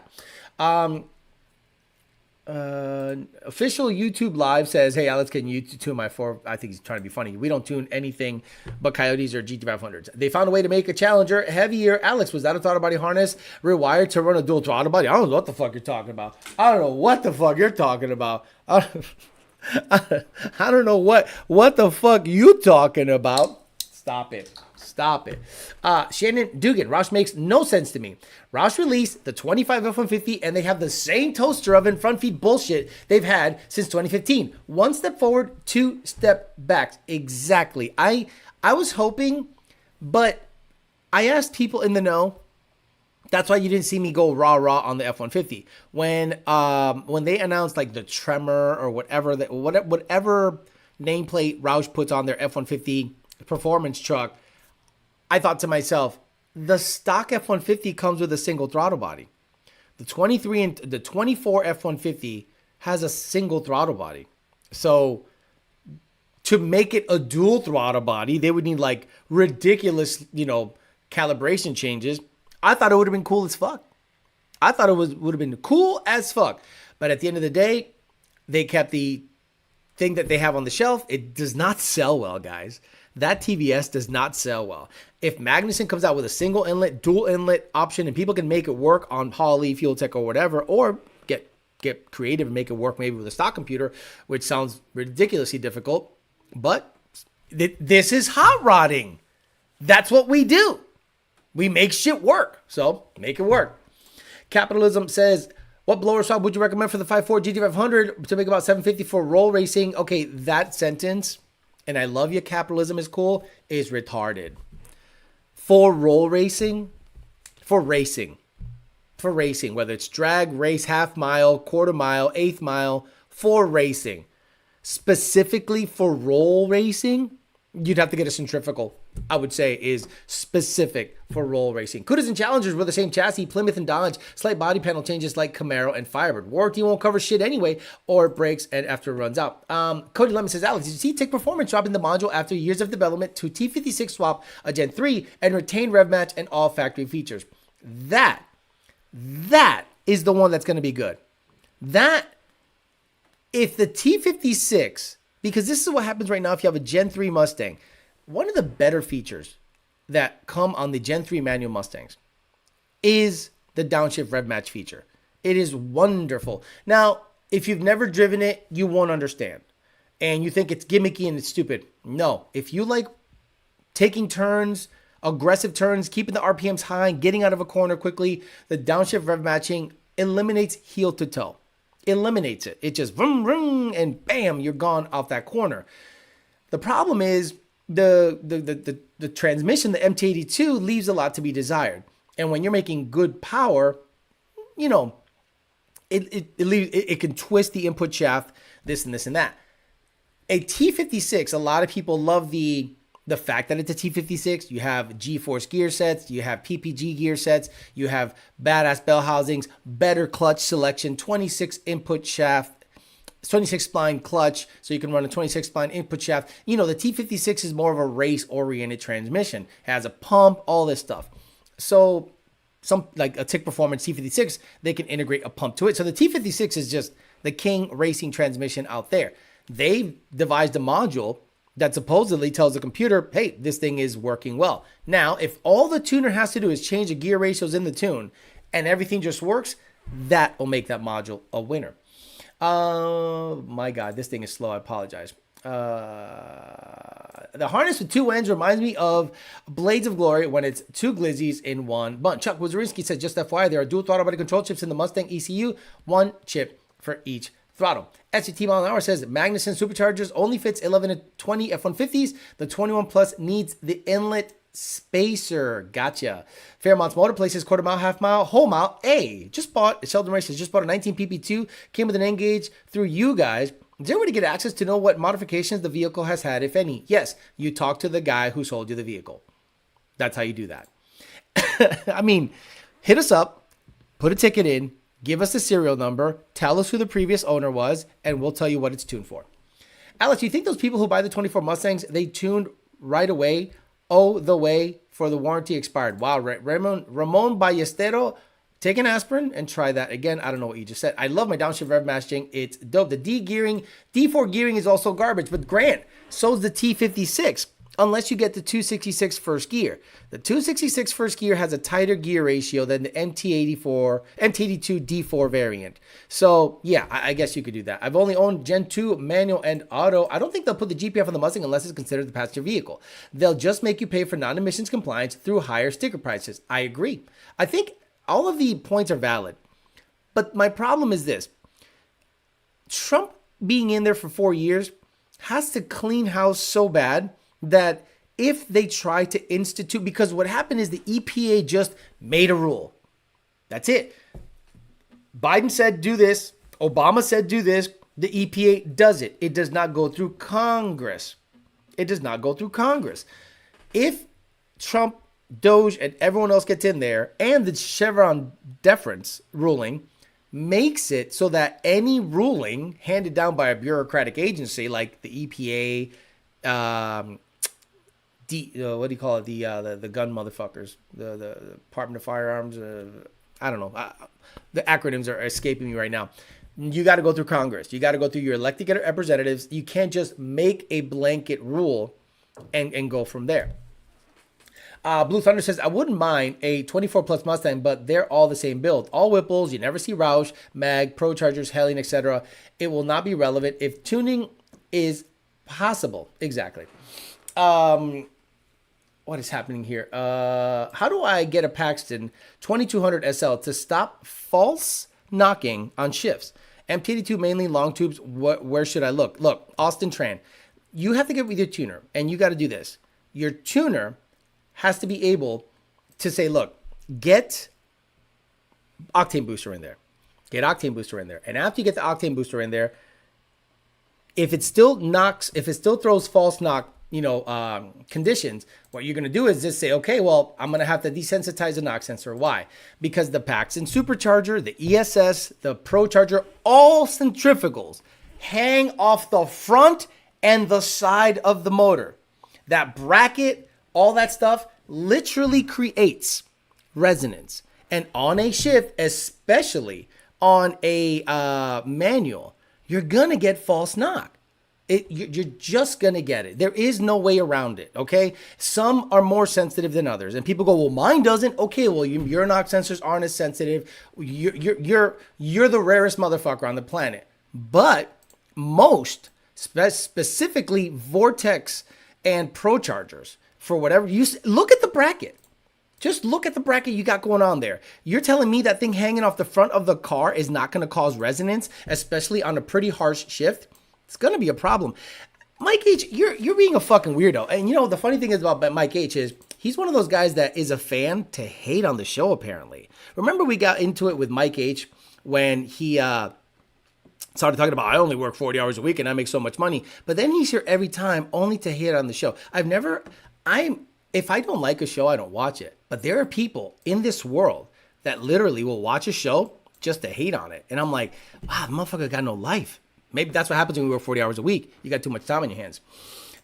official YouTube live says, hey, Alex, can you tune my 4? I think he's trying to be funny. We don't tune anything but Coyotes or GT500s. They found a way to make a Challenger heavier. Alex, was that a throttle body harness rewired to run a dual throttle body? I don't know what the fuck you're talking about. I don't know what the fuck you're talking about. I don't know what the fuck you talking about. Stop it. Stop it. Shannon Dugan, Roush makes no sense to me. Roush released the 25 F-150 and they have the same toaster oven front feed bullshit they've had since 2015. One step forward, two step back. Exactly. I was hoping, but I asked people in the know. That's why you didn't see me go raw on the F-150. When they announced like the Tremor or whatever nameplate Roush puts on their F-150 performance truck, I thought to myself, the stock F-150 comes with a single throttle body. The 23 and the 24 F-150 has a single throttle body. So to make it a dual throttle body, they would need like ridiculous, calibration changes. I thought it would have been cool as fuck. I thought it would have been cool as fuck. But at the end of the day, they kept the thing that they have on the shelf. It does not sell well, guys. That TVS does not sell well. If Magnuson comes out with a single inlet, dual inlet option, and people can make it work on Poly, Fuel Tech, or whatever, or get creative and make it work maybe with a stock computer, which sounds ridiculously difficult, but this is hot rodding. That's what we do. We make shit work. So make it work. Capitalism says, what blower swap would you recommend for the 5.4 GT500 to make about 750 for roll racing? Okay, that sentence, and I love you, capitalism is cool, is retarded. For roll racing, for racing, whether it's drag, race, half mile, quarter mile, eighth mile, for racing. Specifically for roll racing, you'd have to get a centrifugal, I would say, is specific for roll racing. Kudas and Challengers were the same chassis, Plymouth and Dodge, slight body panel changes like Camaro and Firebird. Warranty won't cover shit anyway, or it breaks and after it runs out. Cody Lemon says, Alex, did you see Tick Performance drop in the module after years of development to T56 swap a Gen 3 and retain rev match and all factory features? That is the one that's going to be good. If the T56, because this is what happens right now if you have a Gen 3 Mustang, one of the better features that come on the Gen 3 manual Mustangs is the downshift rev match feature. It is wonderful. Now, if you've never driven it, you won't understand. And you think it's gimmicky and it's stupid. No, if you like taking turns, aggressive turns, keeping the RPMs high, getting out of a corner quickly, the downshift rev matching eliminates heel to toe. Eliminates it. It just vroom, vroom, and bam, you're gone off that corner. The problem is the transmission, the MT82, leaves a lot to be desired. And when you're making good power, it can twist the input shaft, this and this and that. A T56, a lot of people love the fact that it's a T56. You have G-force gear sets, you have PPG gear sets, you have badass bell housings, better clutch selection, 26 input shaft, 26 spline clutch, so you can run a 26 spline input shaft. The T56 is more of a race-oriented transmission. It has a pump, all this stuff. So some like a Tick Performance T56, they can integrate a pump to it. So the T56 is just the king racing transmission out there. They've devised a module that supposedly tells the computer, hey, this thing is working well. Now, if all the tuner has to do is change the gear ratios in the tune and everything just works, that will make that module a winner. My God, this thing is slow. I apologize. The harness with two ends reminds me of Blades of Glory when it's two glizzies in one bunch. Chuck Wazarinsky says, just FYI, there are dual throttle body control chips in the Mustang ECU, one chip for each throttle. SCT mile an hour says Magnuson Superchargers only fits 11 to 20 F-150s. The 21 Plus needs the inlet spacer. Gotcha. Fairmont's Motor places quarter mile, half mile, whole mile. Sheldon Rice has just bought a 19 PP2. Came with an N-gauge through you guys. Is there a way to get access to know what modifications the vehicle has had, if any? Yes, you talk to the guy who sold you the vehicle. That's how you do that. I mean, hit us up, put a ticket in, give us the serial number, tell us who the previous owner was, and we'll tell you what it's tuned for. Alex, do you think those people who buy the 24 Mustangs, they tuned right away? Oh, the way for the warranty expired. Wow, Ramon Ballestero, take an aspirin and try that again. I don't know what you just said. I love my downshift rev matching. It's dope. The D4 gearing is also garbage, but Grant, so's the T56. unless you get the 266 first gear. The 266 first gear has a tighter gear ratio than the MT82 D4 variant. So yeah, I guess you could do that. I've only owned Gen 2 manual and auto. I don't think they'll put the GPF on the Mustang unless it's considered the passenger vehicle. They'll just make you pay for non-emissions compliance through higher sticker prices. I agree. I think all of the points are valid. But my problem is this. Trump being in there for 4 years has to clean house so bad that if they try to institute, because what happened is the EPA just made a rule. That's it. Biden said do this. Obama said do this. The EPA does it. It does not go through Congress. It does not go through Congress. If Trump, Doge, and everyone else gets in there, and the Chevron deference ruling makes it so that any ruling handed down by a bureaucratic agency like the EPA, what do you call it? The gun motherfuckers, the Department of Firearms. I don't know. The acronyms are escaping me right now. You got to go through Congress. You got to go through your elected representatives. You can't just make a blanket rule and go from there. Blue Thunder says, I wouldn't mind a 24 plus Mustang, but they're all the same build. All Whipples, you never see Roush, Mag, Prochargers, Hellion, etc. It will not be relevant if tuning is possible. Exactly. What is happening here? How do I get a Paxton 2200 SL to stop false knocking on shifts? MT82 mainly long tubes. Where should I look? Look, Austin Tran, you have to get with your tuner, and you got to do this. Your tuner has to be able to say, look, get octane booster in there. Get octane booster in there. And after you get the octane booster in there, if it still throws false knock, conditions, what you're going to do is just say, okay, well, I'm going to have to desensitize the knock sensor. Why? Because the Paxton Supercharger, the ESS, the Procharger, all centrifugals hang off the front and the side of the motor. That bracket, all that stuff literally creates resonance. And on a shift, especially on a manual, you're going to get false knock. You're just going to get it. There is no way around it, okay? Some are more sensitive than others. And people go, well, mine doesn't. Okay, well, your knock sensors aren't as sensitive. You're the rarest motherfucker on the planet. But most, specifically Vortex and Prochargers, for whatever you look at the bracket. Just look at the bracket you got going on there. You're telling me that thing hanging off the front of the car is not going to cause resonance, especially on a pretty harsh shift? It's going to be a problem. Mike H, you're being a fucking weirdo. And the funny thing is about Mike H is he's one of those guys that is a fan to hate on the show, apparently. Remember we got into it with Mike H when he started talking about, I only work 40 hours a week and I make so much money. But then he's here every time only to hate on the show. If I don't like a show, I don't watch it. But there are people in this world that literally will watch a show just to hate on it. And I'm like, wow, the motherfucker got no life. Maybe that's what happens when we work 40 hours a week. You got too much time on your hands.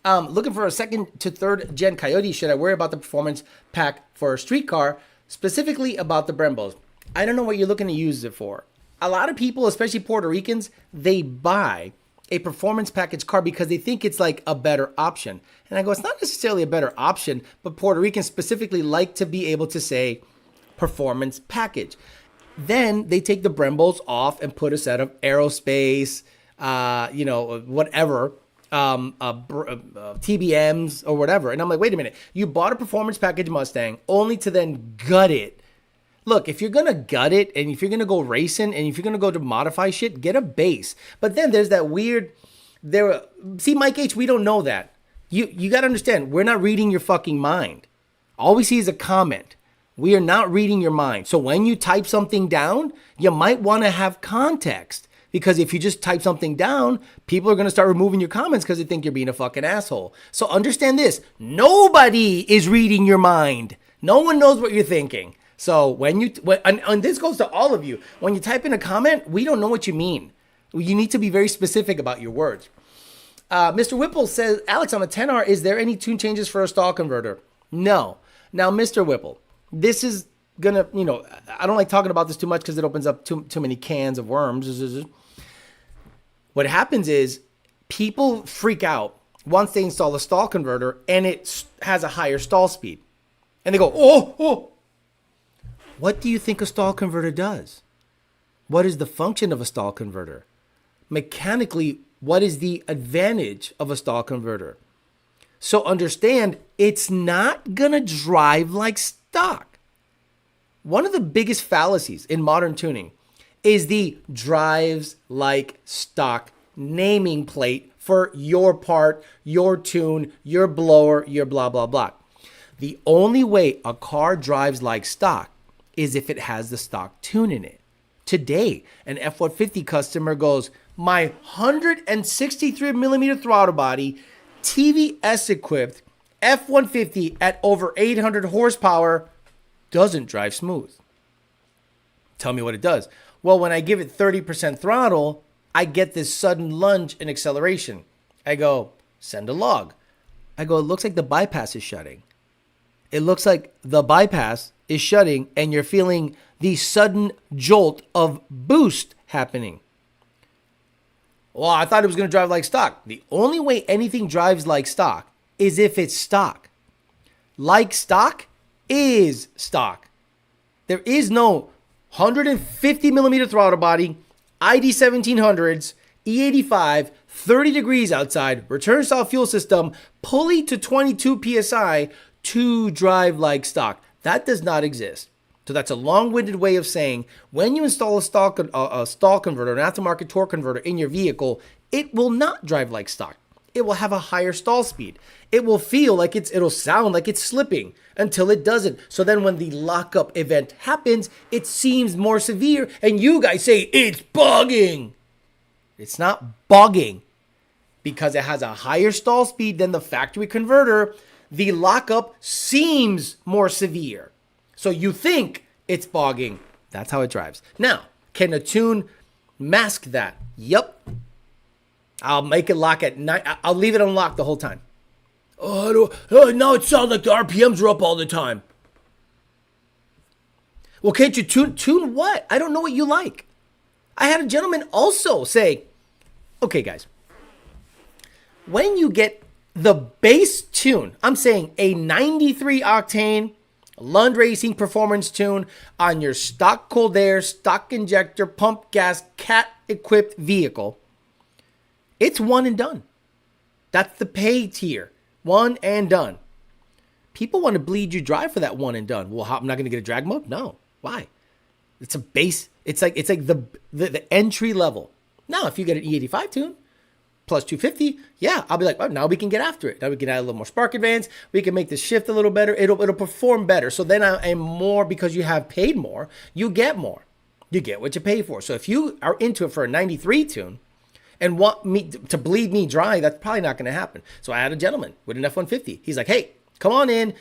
Looking for a second to third gen Coyote. Should I worry about the performance pack for a street car, specifically about the Brembos? I don't know what you're looking to use it for. A lot of people, especially Puerto Ricans, they buy a performance package car because they think it's like a better option. And I go, it's not necessarily a better option, but Puerto Ricans specifically like to be able to say performance package. Then they take the Brembos off and put a set of aerospace, whatever, TBMs or whatever. And I'm like, wait a minute, you bought a performance package Mustang only to then gut it. Look, if you're going to gut it and if you're going to go racing and if you're going to go to modify shit, get a base. But then there's that weird, see, Mike H, we don't know that. You got to understand, we're not reading your fucking mind. All we see is a comment. We are not reading your mind. So when you type something down, you might want to have context. Because if you just type something down, people are going to start removing your comments because they think you're being a fucking asshole. So understand this. Nobody is reading your mind. No one knows what you're thinking. So and this goes to all of you. When you type in a comment, we don't know what you mean. You need to be very specific about your words. Mr. Whipple says, Alex, on a 10R, is there any tune changes for a stall converter? No. Now, Mr. Whipple, this is going to, I don't like talking about this too much because it opens up too many cans of worms. What happens is people freak out once they install a stall converter and it has a higher stall speed. And they go, oh. What do you think a stall converter does? What is the function of a stall converter? Mechanically, what is the advantage of a stall converter? So understand, it's not going to drive like stock. One of the biggest fallacies in modern tuning is the drives like stock naming plate for your part, your tune, your blower, your blah, blah, blah. The only way a car drives like stock is if it has the stock tune in it. Today, an F-150 customer goes, my 163 millimeter throttle body, TVS equipped F-150 at over 800 horsepower doesn't drive smooth. Tell me what it does. Well, when I give it 30% throttle, I get this sudden lunge in acceleration. I go, send a log. I go, it looks like the bypass is shutting. It looks like the bypass is shutting and you're feeling the sudden jolt of boost happening. Well, I thought it was going to drive like stock. The only way anything drives like stock is if it's stock. Like stock is stock. There is no 150 millimeter throttle body, ID 1700s, E85, 30 degrees outside, return style fuel system, pulley to 22 PSI to drive like stock. That does not exist. So that's a long-winded way of saying when you install a stall converter, an aftermarket torque converter in your vehicle, it will not drive like stock. It will have a higher stall speed. It will feel like it'll sound like it's slipping until it doesn't. So then when the lockup event happens, it seems more severe and you guys say it's bugging. It's not bugging because it has a higher stall speed than the factory converter. The lockup seems more severe. So you think it's bogging. That's how it drives. Now, can a tune mask that? Yep. I'll make it lock at night. I'll leave it unlocked the whole time. Now it sounds like the RPMs are up all the time. Well, can't you tune what? I don't know what you like. I had a gentleman also say, okay, guys, when you get the base tune, I'm saying a 93 octane Lund Racing performance tune on your stock cold air, stock injector, pump gas, cat equipped vehicle, it's one and done. That's the pay tier. One and done. People want to bleed you dry for that one and done. Well, I'm not going to get a drag mode? No. Why? It's a base. It's like the entry level. Now, if you get an E85 tune plus 250, yeah, I'll be like, well, now we can get after it. Now we can add a little more spark advance. We can make the shift a little better. It'll perform better. So then I am more, because you have paid more, you get more. You get what you pay for. So if you are into it for a 93 tune and want me to bleed me dry, that's probably not going to happen. So I had a gentleman with an F-150. He's like, hey, come on in.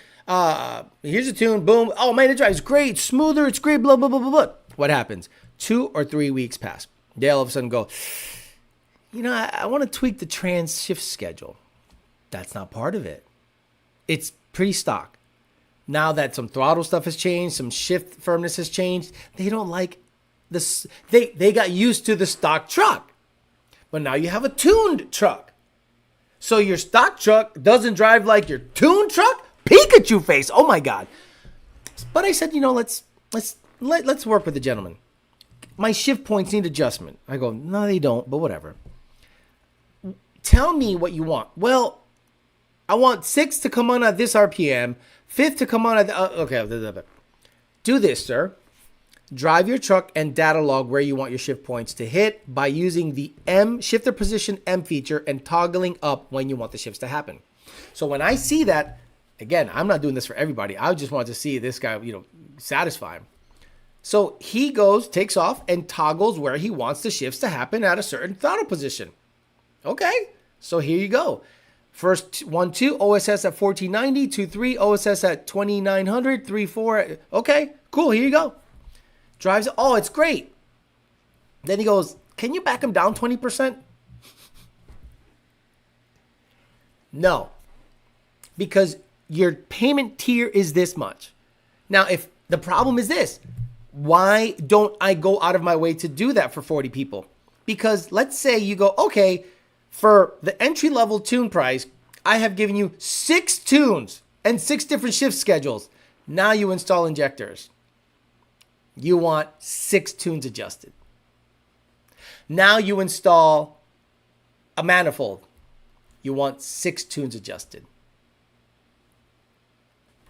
Here's a tune. Boom. Oh, man, it drives great. Smoother. It's great. Blah, blah, blah, blah, blah. What happens? 2 or 3 weeks pass. They all of a sudden go, you know, I want to tweak the trans shift schedule. That's not part of it. It's pretty stock. Now that some throttle stuff has changed, some shift firmness has changed, they don't like this. They got used to the stock truck. But now you have a tuned truck. So your stock truck doesn't drive like your tuned truck? Pikachu face. Oh my God. But I said, you know, let's work with the gentleman. My shift points need adjustment. I go, no, they don't, but whatever. Tell me what you want. Well, I want 6 to come on at this RPM, 5th to come on at okay. Do this, sir. Drive your truck and data log where you want your shift points to hit by using the M shifter position M feature and toggling up when you want the shifts to happen. So when I see that, again, I'm not doing this for everybody. I just want to see this guy, you know, satisfy him. So he goes, takes off, and toggles where he wants the shifts to happen at a certain throttle position. Okay, so here you go. First 1, 2, OSS at 1490, 2, 3, OSS at 2900, 3, 4. Okay, cool, here you go. Drives, oh, it's great. Then he goes, can you back him down 20%? No, because your payment tier is this much. Now, if the problem is this, why don't I go out of my way to do that for 40 people? Because let's say you go, okay, For the entry-level tune price, I have given you 6 tunes and 6 different shift schedules. Now you install injectors. You want 6 tunes adjusted. Now you install a manifold. You want 6 tunes adjusted.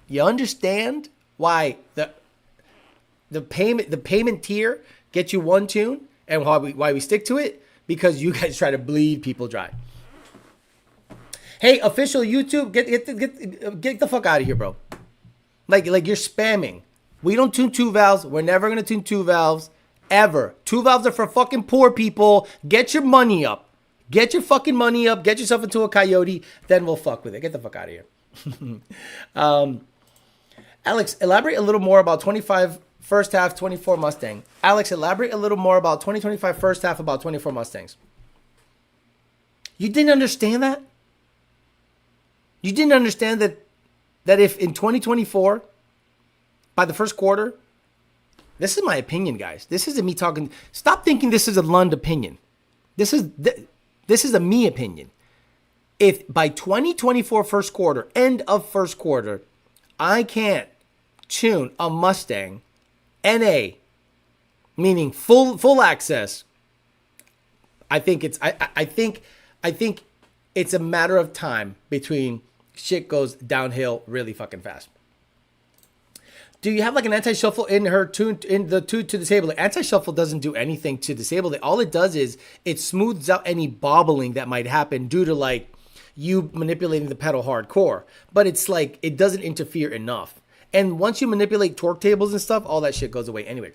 You understand why the payment tier gets you 1 tune and why we stick to it? Because you guys try to bleed people dry. Hey, official YouTube, get the fuck out of here, bro. Like you're spamming. We don't tune 2 valves. We're never gonna tune 2 valves ever. 2 valves are for fucking poor people. Get your money up. Get your fucking money up. Get yourself into a Coyote. Then we'll fuck with it. Get the fuck out of here. Alex, elaborate a little more about 25 first half 24 Mustang. Alex, elaborate a little more about 2025 first half about 24 Mustangs. You didn't understand that? You didn't understand that if in 2024, by the first quarter, this is my opinion, guys. This isn't me talking. Stop thinking this is a Lund opinion. This is a me opinion. If by 2024 first quarter, end of first quarter, I can't tune a Mustang NA, meaning full access, I think it's a matter of time between shit goes downhill really fucking fast. Do you have like an anti-shuffle in her tune, in the tune to disable it? Anti-shuffle doesn't do anything to disable it. All it does is it smooths out any bobbling that might happen due to like you manipulating the pedal hardcore. But it's like it doesn't interfere enough. And once you manipulate torque tables and stuff, all that shit goes away anyway.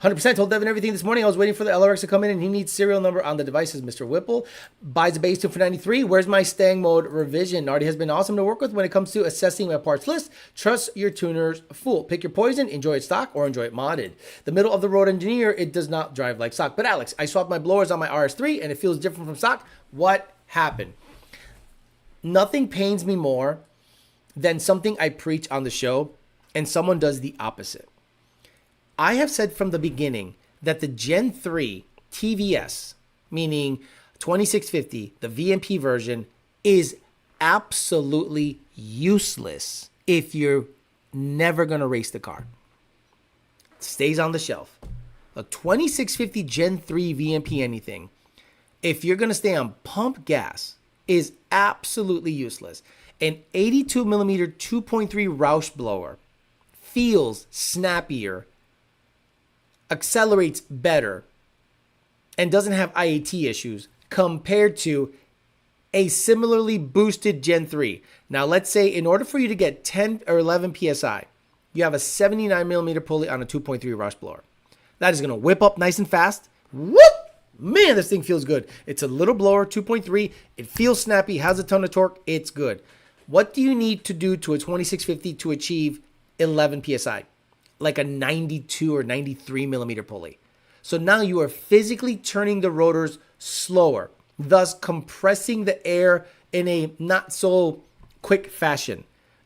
100% told Devin everything this morning. I was waiting for the LRX to come in and he needs serial number on the devices. Mr. Whipple buys a base tune for 93. Where's my Stang mode revision? Nardi has been awesome to work with when it comes to assessing my parts list. Trust your tuner's fool. Pick your poison, enjoy it stock or enjoy it modded. The middle of the road engineer, it does not drive like stock. But Alex, I swapped my blowers on my RS3 and it feels different from stock. What happened? Nothing pains me more than something I preach on the show and someone does the opposite. I have said from the beginning that the Gen 3 TVS, meaning 2650, the VMP version, is absolutely useless if you're never going to race the car. It stays on the shelf. A 2650 Gen 3 VMP anything, if you're going to stay on pump gas, is absolutely useless. An 82 millimeter 2.3 Roush blower feels snappier, accelerates better, and doesn't have IAT issues compared to a similarly boosted Gen 3. Now, let's say in order for you to get 10 or 11 PSI, you have a 79 millimeter pulley on a 2.3 Roush blower. That is going to whip up nice and fast. Whoop! Man, this thing feels good. It's a little blower, 2.3. It feels snappy, has a ton of torque. It's good. What do you need to do to a 2650 to achieve 11 PSI? Like a 92 or 93 millimeter pulley. So now you are physically turning the rotors slower, thus compressing the air in a not so quick fashion.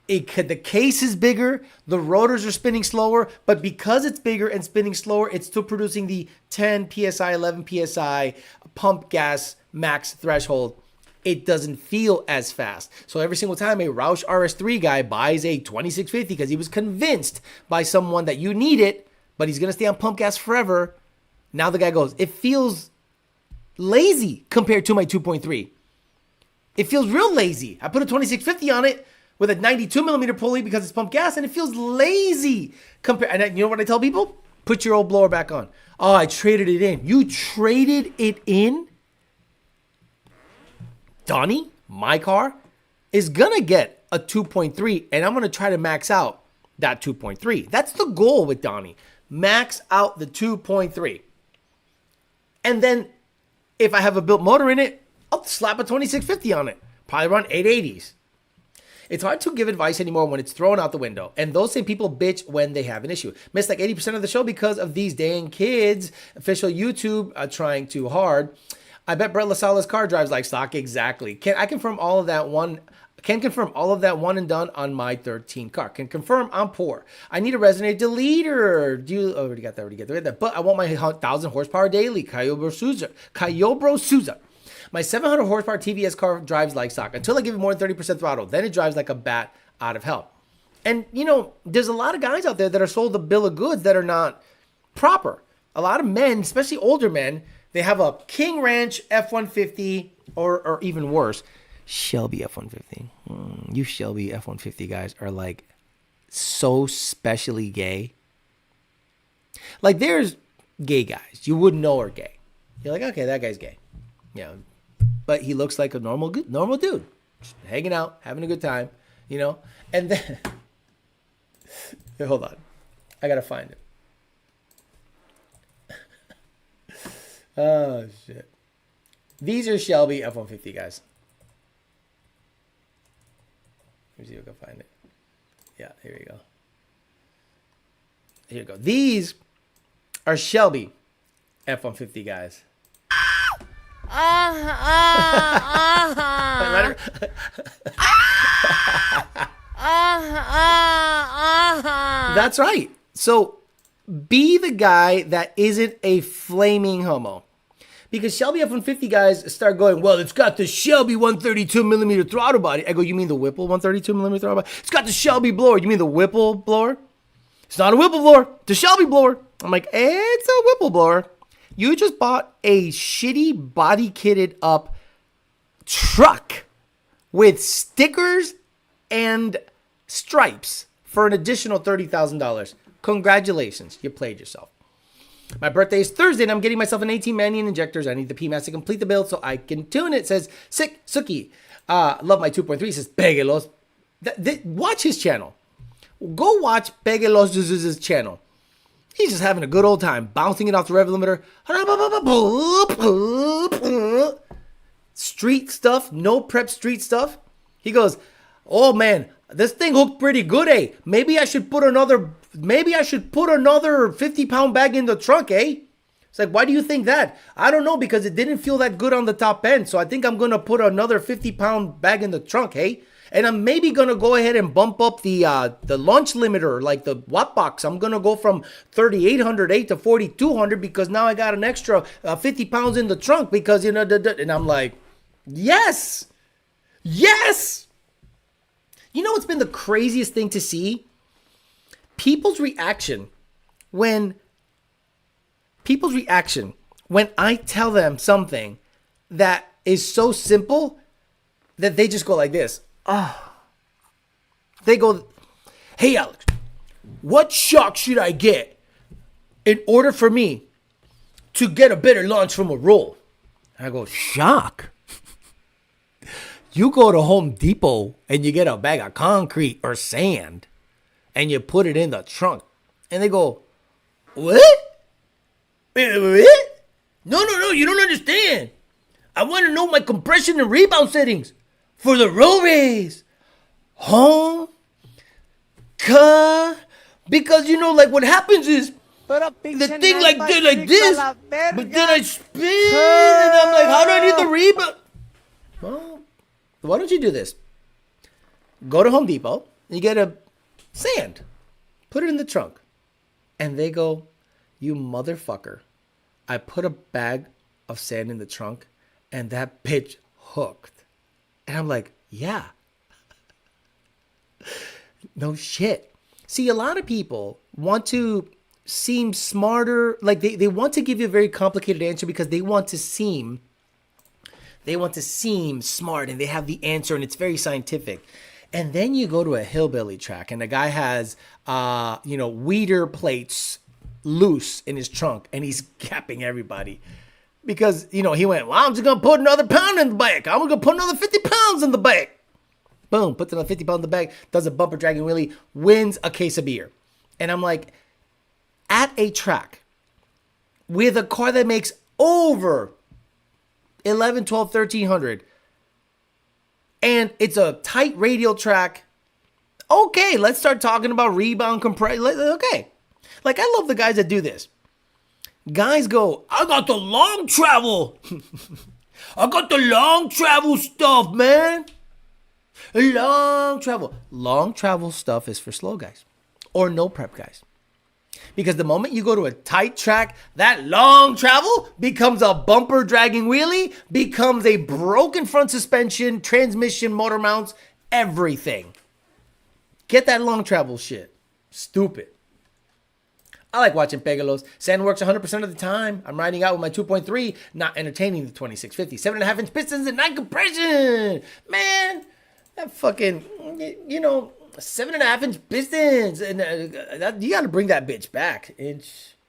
The case is bigger, the rotors are spinning slower, but because it's bigger and spinning slower, it's still producing the 10 PSI, 11 PSI pump gas max threshold. It doesn't feel as fast. So every single time a Roush RS3 guy buys a 2650 because he was convinced by someone that you need it, but he's going to stay on pump gas forever, now the guy goes, it feels lazy compared to my 2.3. It feels real lazy. I put a 2650 on it with a 92 millimeter pulley because it's pump gas, and it feels lazy. And you know what I tell people? Put your old blower back on. Oh, I traded it in. You traded it in? Donnie, my car, is going to get a 2.3, and I'm going to try to max out that 2.3. That's the goal with Donnie. Max out the 2.3. And then if I have a built motor in it, I'll slap a 2650 on it. Probably run 880s. It's hard to give advice anymore when it's thrown out the window. And those same people bitch when they have an issue. Missed like 80% of the show because of these dang kids. Official YouTube trying too hard. I bet Brett LaSala's car drives like stock. Exactly. Can confirm all of that one and done on my 13 car. Can confirm I'm poor. I need a resonator deleter. Already got that. But I want my 1,000 horsepower daily. Kyobro Souza. My 700 horsepower TVS car drives like stock until I give it more than 30% throttle. Then it drives like a bat out of hell. And, you know, there's a lot of guys out there that are sold a bill of goods that are not proper. A lot of men, especially older men, they have a King Ranch F-150 or even worse, Shelby F-150. You Shelby F-150 guys are like so specially gay. Like there's gay guys you wouldn't know are gay. You're like, okay, that guy's gay. Yeah, but he looks like a normal dude, just hanging out, having a good time, you know. And then, hold on, I gotta find it. Oh shit, these are Shelby F-150 guys. Let me see if I can find it. Yeah, here you go. Here you go. These are Shelby F-150 guys. That's right. So be the guy that isn't a flaming homo. Because Shelby F-150 guys start going, well, it's got the Shelby 132 millimeter throttle body. I go, you mean the Whipple 132 millimeter throttle body? It's got the Shelby blower. You mean the Whipple blower? It's not a Whipple blower. It's a Shelby blower. I'm like, it's a Whipple blower. You just bought a shitty body kitted up truck with stickers and stripes for an additional $30,000. Congratulations. You played yourself. My birthday is Thursday, and I'm getting myself an 18 Manion injectors. I need the Pmas to complete the build so I can tune it. It says, sick, Suki. Love my 2.3. It says, Pegelos. Watch his channel. Go watch Pegelos' channel. He's just having a good old time, bouncing it off the rev limiter. Street stuff, no prep street stuff. He goes, oh man, this thing hooked pretty good, eh? Maybe I should put another 50-pound bag in the trunk, eh? It's like, why do you think that? I don't know, because it didn't feel that good on the top end. So I think I'm going to put another 50-pound bag in the trunk, eh? And I'm maybe going to go ahead and bump up the launch limiter, like the watt box. I'm going to go from 3,800 to 4,200 because now I got an extra 50 pounds in the trunk because, you know, and I'm like, yes, yes. You know what's been the craziest thing to see? People's reaction when I tell them something that is so simple that they just go like this. They go, hey, Alex, what shock should I get in order for me to get a better launch from a roll? I go, shock? You go to Home Depot and you get a bag of concrete or sand and you put it in the trunk. And they go, what? What? No, you don't understand. I want to know my compression and rebound settings for the roll race. Home car. Because, you know, like what happens is the thing like this, but then I spin and I'm like, how do I need the rebound? Well, why don't you do this? Go to Home Depot, you get a sand, put it in the trunk. And they go, you motherfucker. I put a bag of sand in the trunk and that bitch hooked. And I'm like, yeah. No shit. See, a lot of people want to seem smarter. Like they want to give you a very complicated answer because they want to seem smart and they have the answer and it's very scientific. And then you go to a hillbilly track and the guy has, weeder plates loose in his trunk and he's capping everybody because, he went, well, I'm just going to put another pound in the bag. I'm going to put another 50 pounds in the bag. Boom, puts another 50 pounds in the bag, does a bumper dragging wheelie, wins a case of beer. And I'm like, at a track with a car that makes over 11, 12, 1300 and it's a tight radial track. Okay, let's start talking about rebound compression. Okay. Like, I love the guys that do this. Guys go, I got the long travel. I got the long travel stuff, man. Long travel. Long travel stuff is for slow guys or no prep guys. Because the moment you go to a tight track, that long travel becomes a bumper dragging wheelie, becomes a broken front suspension, transmission, motor mounts, everything. Get that long travel shit. Stupid. I like watching Pegalos. Sand works 100% of the time. I'm riding out with my 2.3, not entertaining the 2650. 7.5-inch pistons and 9 compression. Man, that fucking, 7.5-inch pistons. And you got to bring that bitch back.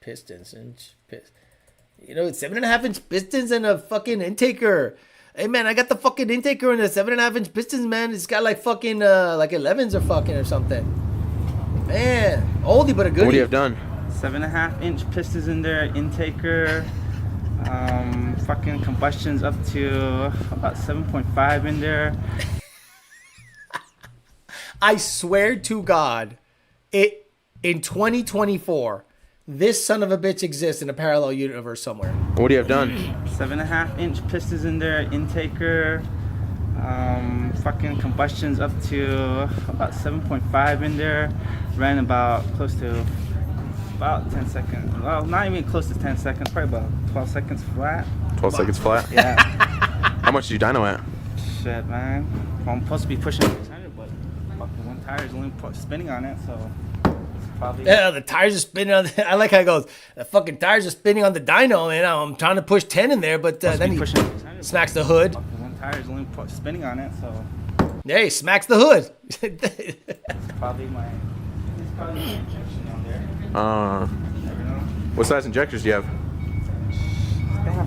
Pistons. 7.5-inch pistons and a fucking intaker. Hey, man, I got the fucking intaker and the 7.5-inch pistons, man. It's got like fucking, like 11s or something. Man, oldie but a goodie. What do you have done? 7.5-inch pistons in there, intaker, fucking combustions up to about 7.5 in there. I swear to God, in 2024, this son of a bitch exists in a parallel universe somewhere. What do you have done? 7.5-inch pistons in there, intaker, fucking combustions up to about 7.5 in there. Ran about close to about 10 seconds. Well, not even close to 10 seconds, probably about 12 seconds flat. 12 seconds flat? Yeah. How much do you dyno at? Shit, man. I'm supposed to be pushing 600, but fucking one tire is only spinning on it, so it's probably... Yeah, the tires are spinning on I like how it goes, the fucking tires are spinning on the dyno, and I'm trying to push 10 in there, but then he smacks the hood. Fucking one tire is only spinning on it, so... Yeah, he smacks the hood. It's probably my injection on there. What size injectors do you have? I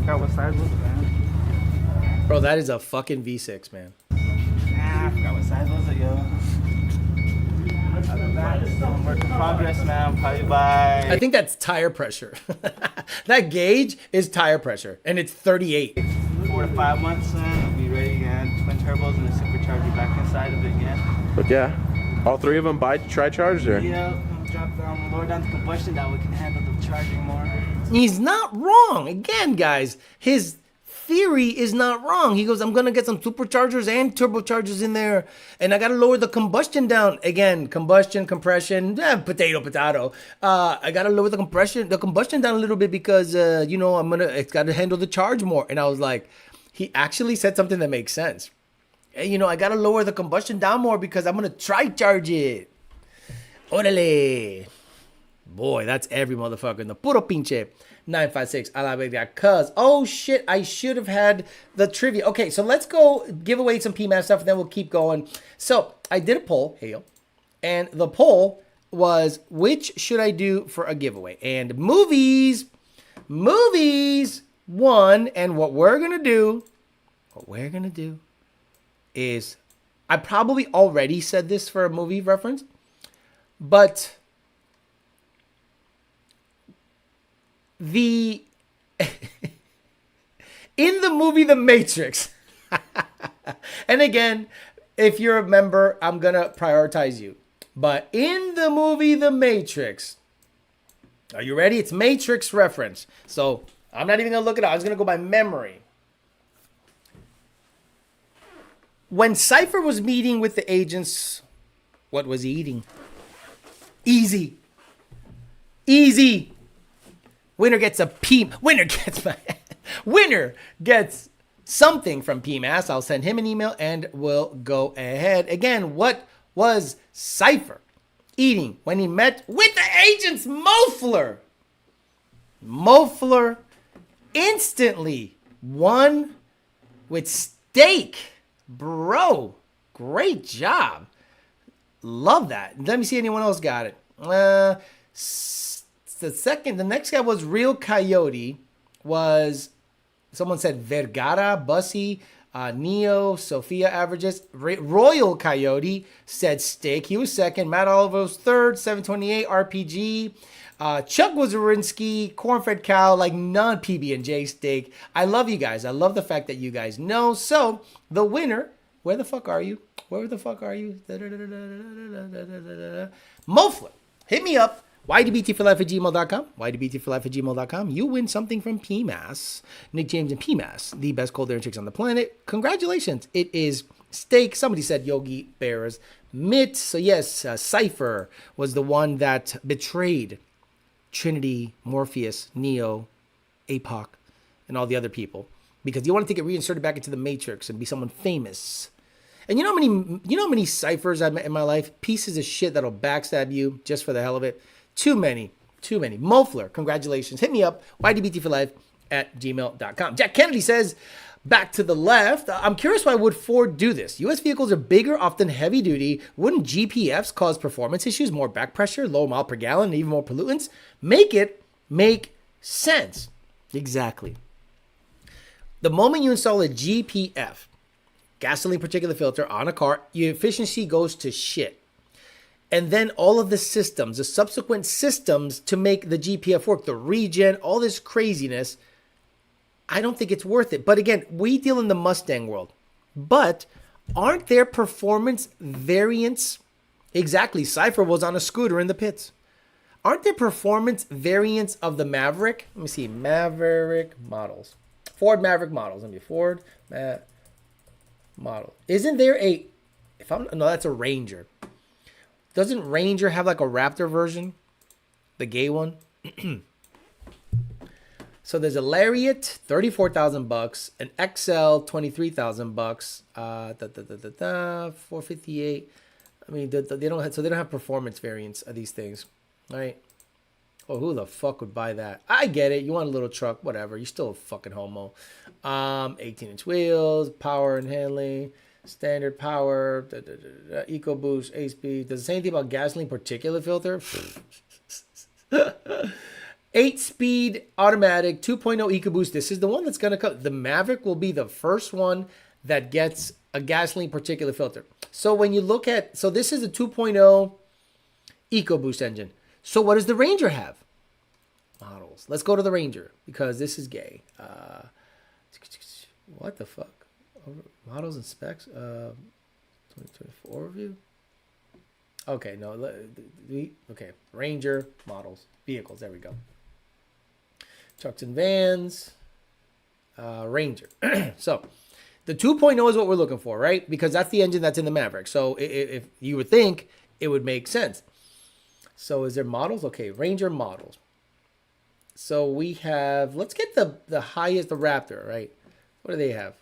forgot what size was it, man. Bro, that is a fucking V6, man. I forgot what size was it, yo. Other than that, it's still a work in progress, man. Probably by... I think that's tire pressure. That gauge is tire pressure, and it's 38. 4 to 5 months, I'll be ready again. Twin turbos and a supercharger back inside of it again. But yeah, all three of them tri-charged or? Yeah, drop down, lower down the combustion that we can handle the charging more. He's not wrong. Again, guys, his theory is not wrong. He goes, I'm going to get some superchargers and turbochargers in there, and I got to lower the combustion down. Again, combustion, compression, potato. I got to lower the combustion down a little bit because, it's got to handle the charge more. And I was like, he actually said something that makes sense. Hey, I got to lower the combustion down more because I'm going to tri-charge it. Orale. Boy, that's every motherfucker in the puro pinche 956 a la verga. Cuz, oh shit, I should have had the trivia. Okay, so let's go give away some Pmas stuff and then we'll keep going. So I did a poll, and the poll was, which should I do for a giveaway? And movies won. And what we're gonna do is, I probably already said this for a movie reference, but in the movie The Matrix, and again, if you're a member, I'm gonna prioritize you, but in the movie The Matrix, are you ready? It's Matrix reference, so I'm not even gonna look it up. I'm just gonna go by memory. When Cypher was meeting with the agents, what was he eating? Easy. Winner gets winner gets something from Pmas. I'll send him an email and we'll go ahead. Again, what was Cypher eating when he met with the agents? Mofler instantly won with steak. Bro, great job. Love that. Let me see anyone else got it. The next guy was Real Coyote. Someone said Vergara, Bussy, Neo, Sophia Averages. Royal Coyote said steak. He was second. Matt Oliver was third. 728 RPG. Chuck Wazarinsky, Cornfed Cow, like non-PB&J steak. I love you guys. I love the fact that you guys know. So the winner, where the fuck are you? Mofler, hit me up. ydbtforlife@gmail.com. ydbtforlife@gmail.com. You win something from Pmas. Nick James and Pmas, the best cold air chicks on the planet. Congratulations. It is steak. Somebody said Yogi Bear's mitt. So yes, Cypher was the one that betrayed Trinity, Morpheus, Neo, APOC, and all the other people, because you want to get reinserted back into the Matrix and be someone famous. And you know how many ciphers I've met in my life? Pieces of shit that'll backstab you just for the hell of it. Too many. Mofler, congratulations. Hit me up, ydbtforlife@gmail.com. Jack Kennedy says, back to the left, I'm curious, why would Ford do this? U.S. vehicles are bigger, often heavy duty. Wouldn't GPFs cause performance issues, more back pressure, lower mile per gallon, and even more pollutants? Make sense. Exactly. The moment you install a GPF, gasoline particulate filter, on a car, your efficiency goes to shit. And then all of the systems, the subsequent systems to make the GPF work, the regen, all this craziness, I don't think it's worth it. But again, we deal in the Mustang world. But aren't there performance variants? Exactly. Cypher was on a scooter in the pits. Aren't there performance variants of the Maverick? Let me see. Maverick models. Ford Maverick models. Let me Ford model. Isn't there a... No, that's a Ranger. Doesn't Ranger have like a Raptor version? The gay one? So there's a Lariat, $34,000, an XL, $23,000, 458. I mean, they don't have performance variants of these things, right? Oh, who the fuck would buy that? I get it. You want a little truck, whatever. You're still a fucking homo. 18-inch wheels, power and handling, standard power, EcoBoost, 8-speed. Does it say anything about gasoline particulate filter? 8-speed automatic 2.0 EcoBoost. This is the one that's going to come. The Maverick will be the first one that gets a gasoline particulate filter. So when you look at, so this is a 2.0 EcoBoost engine. So what does the Ranger have? Models. Let's go to the Ranger because this is gay. What the fuck? Models and specs. 2024 review. Okay, no. Okay, Ranger models, vehicles. There we go. Trucks and vans. Ranger. So the 2.0 is what we're looking for, right? Because that's the engine that's in the Maverick. So if you would think it would make sense. So is there models? Okay, Ranger models. So we have, let's get the highest, the Raptor, right? What do they have?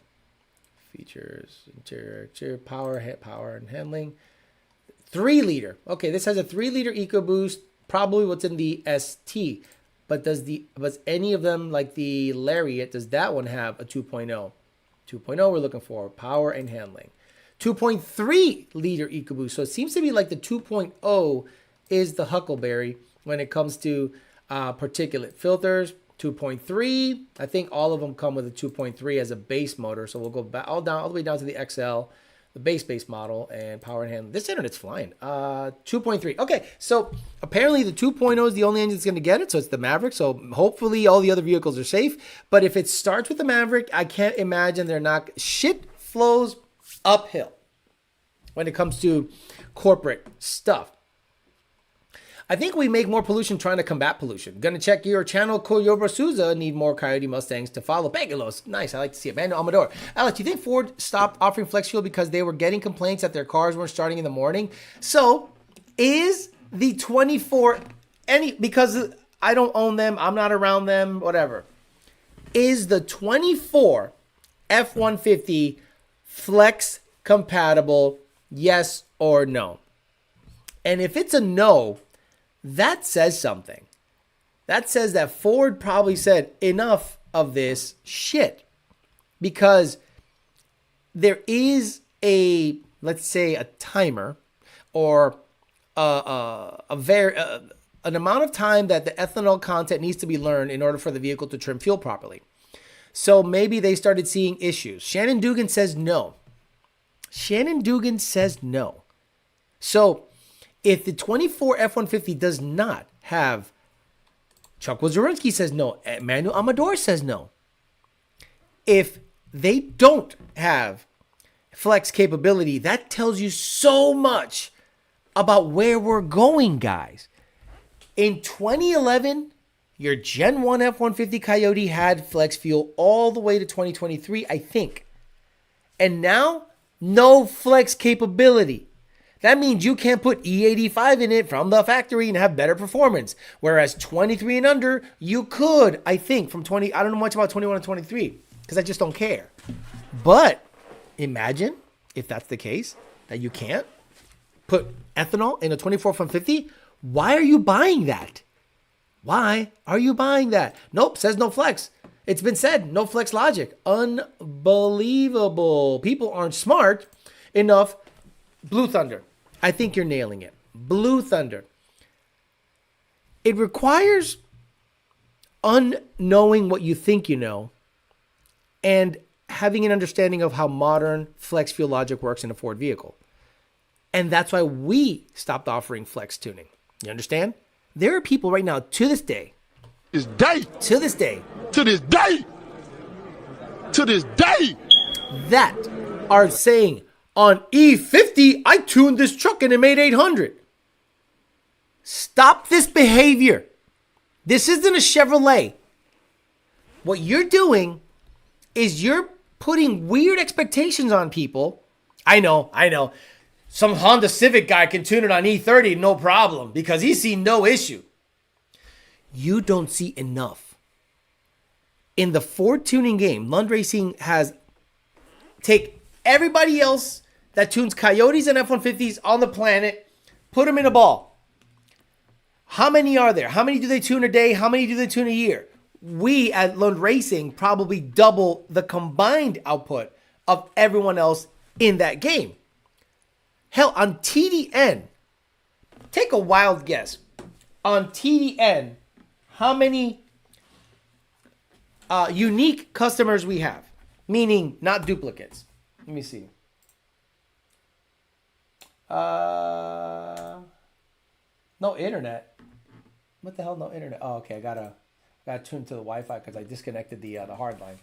Features, interior, power and handling. 3-liter. Okay, this has a 3-liter EcoBoost, probably what's in the ST. But does any of them, like the Lariat, does that one have a 2.0? 2.0 we're looking for, power and handling. 2.3-liter EcoBoost. So it seems to be like the 2.0 is the Huckleberry when it comes to particulate filters. 2.3, I think all of them come with a 2.3 as a base motor. So we'll go back all the way down to the XL, the base model, and power and handling. This internet's flying. 2.3. Okay, so apparently the 2.0 is the only engine that's going to get it. So it's the Maverick. So hopefully all the other vehicles are safe. But if it starts with the Maverick, I can't imagine they're not. Shit flows uphill when it comes to corporate stuff. I think we make more pollution trying to combat pollution. Gonna check your channel, Koyoba Souza. Need more Coyote Mustangs to follow. Bangalos. Nice. I like to see it. Manuel Amador. Alex, do you think Ford stopped offering flex fuel because they were getting complaints that their cars weren't starting in the morning? So is the 24 because I don't own them, I'm not around them, whatever. Is the 24 F-150 flex compatible? Yes or no? And if it's a no, that says something. That says that Ford probably said enough of this shit, because there is let's say a timer or an amount of time that the ethanol content needs to be learned in order for the vehicle to trim fuel properly. So maybe they started seeing issues. Shannon Dugan says no. So if the 24 F-150 does not have, Chuck Wazurinsky says no, Manuel Amador says no. If they don't have flex capability, that tells you so much about where we're going, guys. In 2011, your Gen 1 F-150 Coyote had flex fuel all the way to 2023, I think. And now, no flex capability. That means you can put E85 in it from the factory and have better performance. Whereas 23 and under, you could, I think, from 20. I don't know much about 21 and 23 because I just don't care. But imagine if that's the case, that you can't put ethanol in a 24 from 50. Why are you buying that? Why are you buying that? Nope, says no flex. It's been said, no flex logic. Unbelievable. People aren't smart enough. Blue Thunder. I think you're nailing it. Blue Thunder. It requires unknowing what you think you know and having an understanding of how modern flex fuel logic works in a Ford vehicle. And that's why we stopped offering flex tuning. You understand? There are people right now to this day that are saying, on E50, I tuned this truck and it made 800. Stop this behavior. This isn't a Chevrolet. What you're doing is you're putting weird expectations on people. I know. Some Honda Civic guy can tune it on E30, no problem, because he's seen no issue. You don't see enough. In the Ford tuning game, Lund Racing has take everybody else that tunes Coyotes and F-150s on the planet, put them in a ball. How many are there? How many do they tune a day? How many do they tune a year? We at Lund Racing probably double the combined output of everyone else in that game. Hell, on TDN, take a wild guess. On TDN, how many unique customers we have? Meaning not duplicates. Let me see. No internet. What the hell? No internet. Oh, okay. I gotta tune to the Wi-Fi because I disconnected the hard line.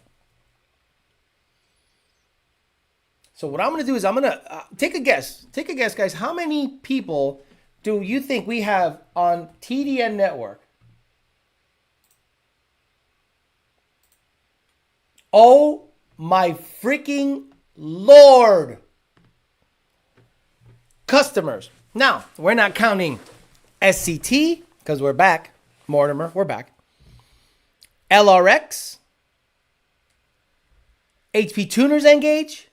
So what I'm gonna do is I'm gonna take a guess. Take a guess, guys. How many people do you think we have on TDN network? Oh my freaking Lord. Customers. Now, we're not counting SCT because we're back. Mortimer, we're back. LRX. HP Tuners Engage.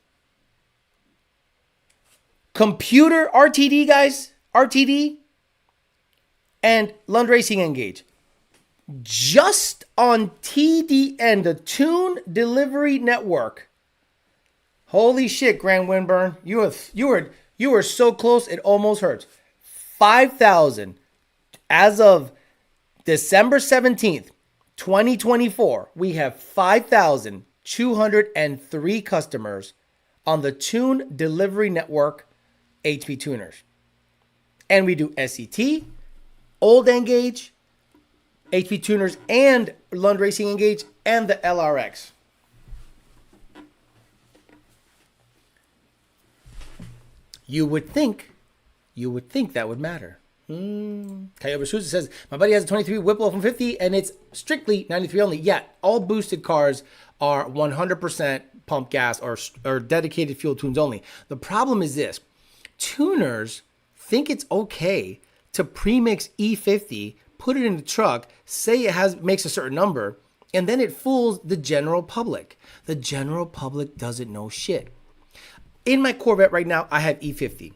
Computer RTD, guys. RTD. And Lund Racing Engage. Just on TDN, the Tune Delivery Network. Holy shit, Grant Winburn. You were so close, it almost hurts. 5,000. As of December 17th, 2024, we have 5,203 customers on the Tune Delivery Network HP tuners. And we do SCT, Old Engage, HP tuners, and Lund Racing Engage, and the LRX. You would think that would matter. Coyote Souza says, my buddy has a 23 Whipple from 50 and it's strictly 93 only. Yeah, all boosted cars are 100% pump gas or dedicated fuel tunes only. The problem is this. Tuners think it's okay to premix E50, put it in the truck, say it makes a certain number, and then it fools the general public. The general public doesn't know shit. In my Corvette right now, I have E50.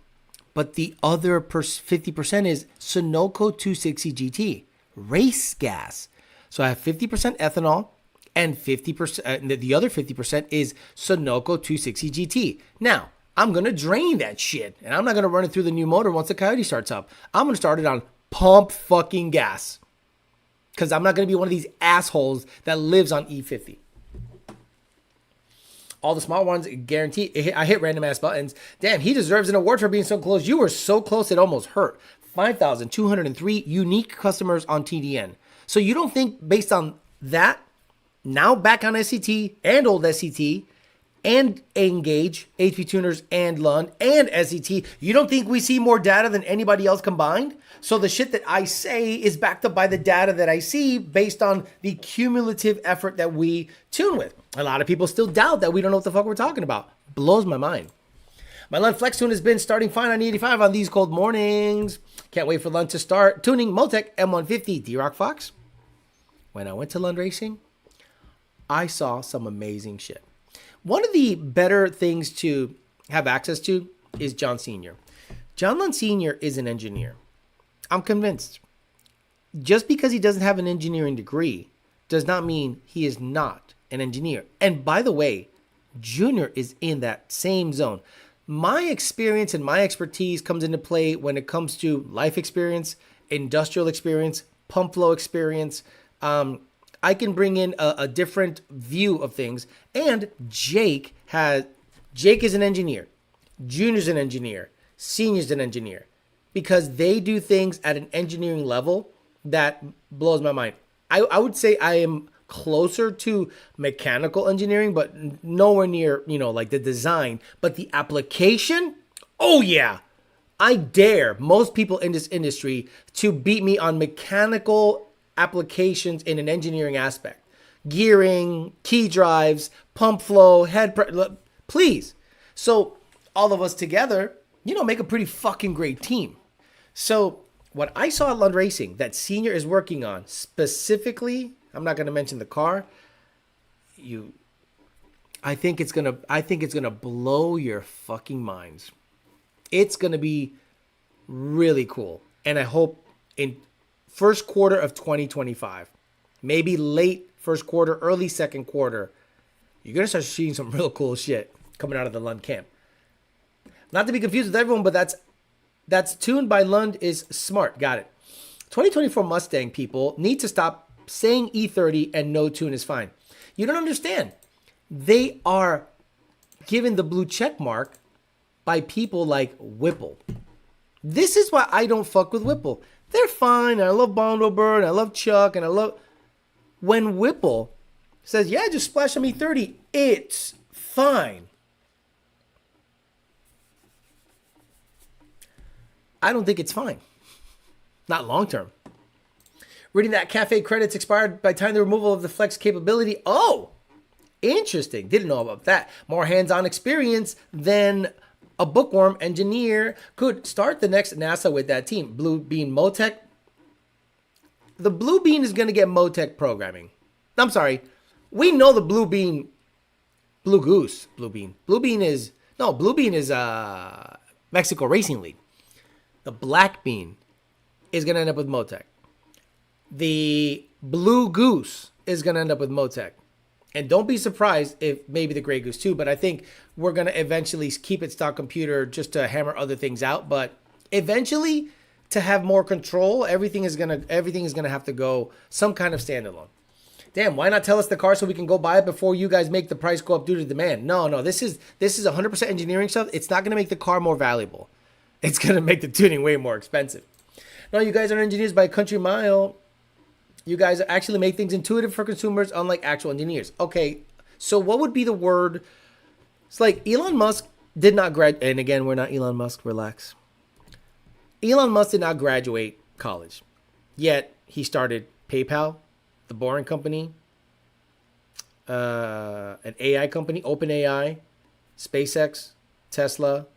But the other 50% is Sunoco 260 GT, race gas. So I have 50% ethanol and 50%. The other 50% is Sunoco 260 GT. Now, I'm going to drain that shit. And I'm not going to run it through the new motor once the Coyote starts up. I'm going to start it on pump fucking gas. Because I'm not going to be one of these assholes that lives on E50. All the small ones, guarantee. I hit random ass buttons. Damn, he deserves an award for being so close. You were so close, it almost hurt. 5,203 unique customers on TDN. So you don't think based on that, now back on SCT and old SCT and Engage, HP Tuners and Lund and SCT, you don't think we see more data than anybody else combined? So the shit that I say is backed up by the data that I see based on the cumulative effort that we tune with. A lot of people still doubt that we don't know what the fuck we're talking about. Blows my mind. My Lund Flex tune has been starting fine on E85 on these cold mornings. Can't wait for Lund to start tuning Motec M150 D-Rock Fox. When I went to Lund Racing, I saw some amazing shit. One of the better things to have access to is John Sr. John Lund Sr. is an engineer. I'm convinced. Just because he doesn't have an engineering degree does not mean he is not an engineer. And by the way, Junior is in that same zone. My experience and my expertise comes into play when it comes to life experience, industrial experience, pump flow experience. I can bring in a different view of things. And Jake is an engineer. Junior's an engineer. Senior's an engineer. Because they do things at an engineering level that blows my mind. I would say I am closer to mechanical engineering, but nowhere near, like the design. But the application, oh yeah. I dare most people in this industry to beat me on mechanical applications in an engineering aspect. Gearing, key drives, pump flow, please. So all of us together, make a pretty fucking great team. So what I saw at Lund Racing that Senior is working on specifically, I'm not going to mention the car. I think it's going to blow your fucking minds. It's going to be really cool. And I hope in first quarter of 2025, maybe late first quarter, early second quarter, you're going to start seeing some real cool shit coming out of the Lund camp. Not to be confused with everyone, but that's tuned by Lund is smart. Got it. 2024 Mustang people need to stop saying E30 and no tune is fine. You don't understand. They are given the blue check mark by people like Whipple. This is why I don't fuck with Whipple. They're fine. I love Bondober and I love Chuck and I love... When Whipple says, yeah, just splash on E30, it's fine. I don't think it's fine. Not long term. Reading that cafe credits expired by time the removal of the flex capability. Oh, interesting. Didn't know about that. More hands-on experience than a bookworm engineer could start the next NASA with that team. Blue Bean Motec. The Blue Bean is going to get Motec programming. I'm sorry. We know the Blue Bean. Blue Goose. Blue Bean. Blue Bean is Mexico Racing League. The Black Bean is going to end up with Motec. The Blue Goose is going to end up with Motec. And don't be surprised if maybe the Gray Goose too, but I think we're going to eventually keep it stock computer just to hammer other things out. But eventually, to have more control, everything is going to have to go some kind of standalone. Damn, why not tell us the car so we can go buy it before you guys make the price go up due to demand? No, this is 100% engineering stuff. It's not going to make the car more valuable. It's going to make the tuning way more expensive. No, you guys are engineers by a country mile. You guys actually make things intuitive for consumers, unlike actual engineers. Okay, so what would be the word? It's like Elon Musk did not graduate. And again, we're not Elon Musk. Relax. Elon Musk did not graduate college. Yet, he started PayPal, the Boring Company, an AI company, OpenAI, SpaceX, Tesla,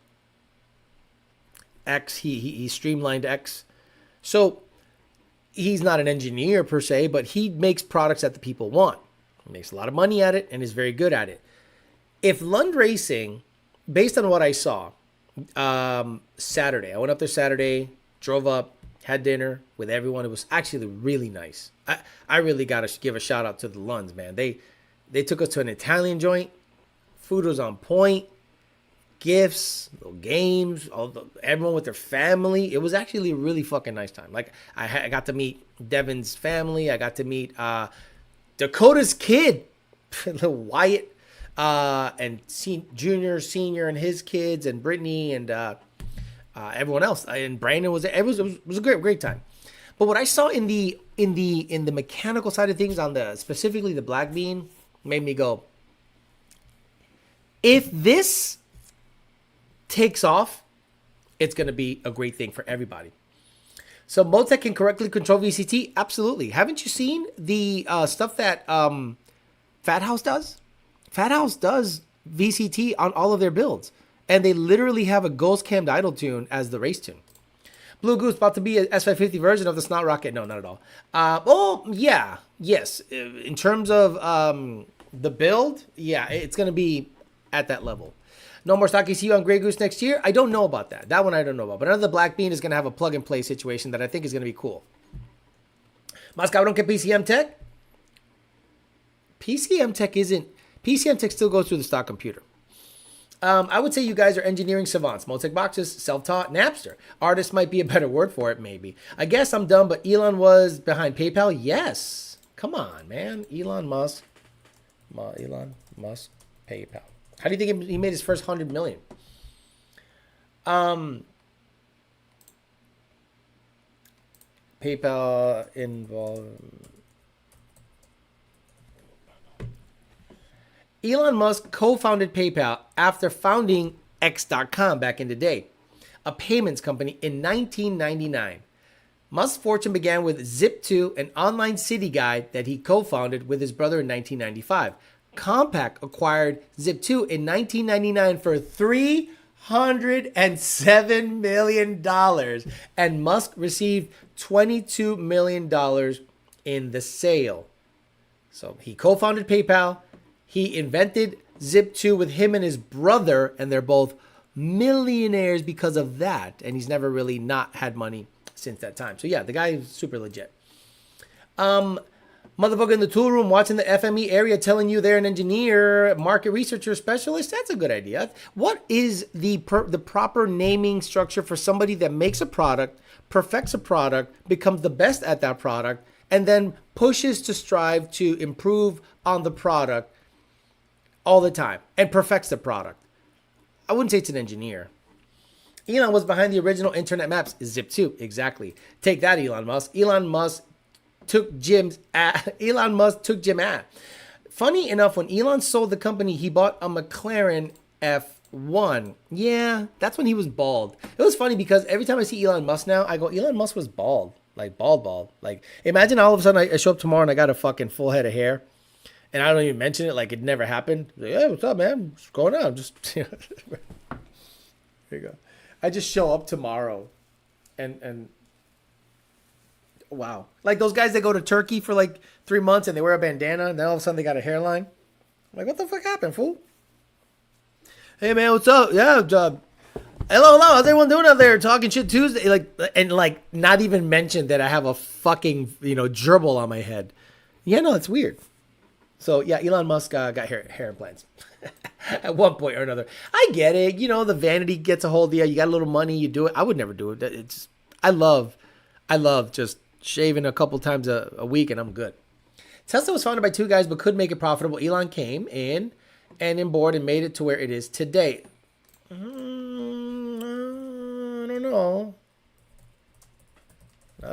X, he streamlined X. So he's not an engineer per se, but he makes products that the people want. He makes a lot of money at it and is very good at it. If Lund Racing, based on what I saw, Saturday, I went up there Saturday, drove up, had dinner with everyone. It was actually really nice. I really got to give a shout out to the Lunds, man. They took us to an Italian joint. Food was on point. Gifts, little games, everyone with their family. It was actually a really fucking nice time. Like I got to meet Devin's family. I got to meet Dakota's kid, little Wyatt, and Junior, Senior, and his kids, and Brittany, and everyone else. And Brandon was there. It was a great time. But what I saw in the mechanical side of things, on specifically the Black Bean, made me go, if this takes off, it's going to be a great thing for everybody. So Motec can correctly control VCT? Absolutely. Haven't you seen the stuff that Fat House does? Fat House does VCT on all of their builds. And they literally have a ghost cammed idle tune as the race tune. Blue Goose about to be a S550 version of the Snot Rocket. No, not at all. Yes. In terms of the build, yeah, it's going to be at that level. No more stock ECU on Grey Goose next year. I don't know about that. That one I don't know about. But another Black Bean is going to have a plug-and-play situation that I think is going to be cool. Mas cabrón que PCM Tech? PCM Tech isn't... PCM Tech still goes through the stock computer. I would say you guys are engineering savants. Multech boxes, self-taught, Napster. Artist might be a better word for it, maybe. I guess I'm dumb, but Elon was behind PayPal? Yes. Come on, man. Elon Musk, PayPal. How do you think he made his first 100 million? PayPal involved. Elon Musk co-founded PayPal after founding X.com back in the day, a payments company in 1999. Musk's fortune began with Zip2, an online city guide that he co-founded with his brother in 1995. Compaq acquired Zip2 in 1999 for $307 million, and Musk received $22 million in the sale. So he co-founded PayPal. He invented Zip2 with him and his brother, and they're both millionaires because of that. And he's never really not had money since that time. So yeah, the guy is super legit. Motherfucker in the tool room watching the FME area telling you they're an engineer, market researcher, specialist. That's a good idea. What is the proper naming structure for somebody that makes a product, perfects a product, becomes the best at that product, and then pushes to strive to improve on the product all the time and perfects the product? I wouldn't say it's an engineer. Elon was behind the original internet maps. Zip2, exactly. Take that, Elon Musk. Elon Musk took Jim at. Funny enough, when Elon sold the company, he bought a McLaren F1. Yeah, that's when he was bald. It was funny because every time I see Elon Musk now, I go, Elon Musk was bald. Like bald. Like, imagine all of a sudden I show up tomorrow and I got a fucking full head of hair. And I don't even mention it like it never happened. Like, hey, what's up, man? What's going on? Just there you go. I just show up tomorrow, and wow, like those guys that go to Turkey for like 3 months and they wear a bandana, and then all of a sudden they got a hairline. I'm like, what the fuck happened, fool? Hey man, what's up? Yeah, hello, how's everyone doing out there? Talking shit Tuesday, like not even mention that I have a fucking gerbil on my head. Yeah, no, it's weird. So, yeah, Elon Musk got hair implants at one point or another. I get it. The vanity gets a hold of you. You got a little money, you do it. I would never do it. I love just shaving a couple times a week and I'm good. Tesla was founded by two guys but couldn't make it profitable. Elon came in and in board and made it to where it is today. I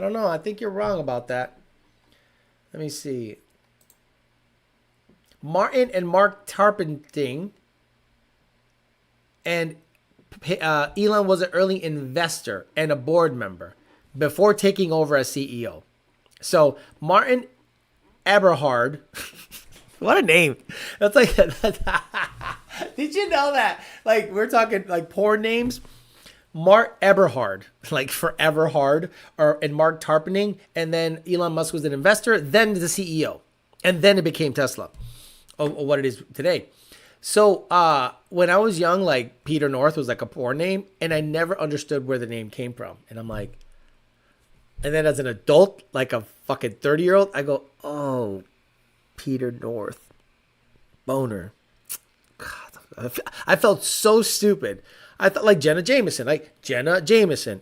don't know. I think you're wrong about that. Let me see. Martin and Mark Tarpenting, and Elon was an early investor and a board member before taking over as CEO. So Martin Eberhard, what a name! That's like, did you know that? Like we're talking like porn names. Mark Eberhard, like forever hard, and Mark Tarpenting, and then Elon Musk was an investor, then the CEO, and then it became Tesla. What it is today. So when I was young, like Peter North was like a porn name, and I never understood where the name came from. And I'm like, and then as an adult, like a fucking 30-year-old, I go, oh, Peter North, boner. God, I felt so stupid. I thought like Jenna Jameson.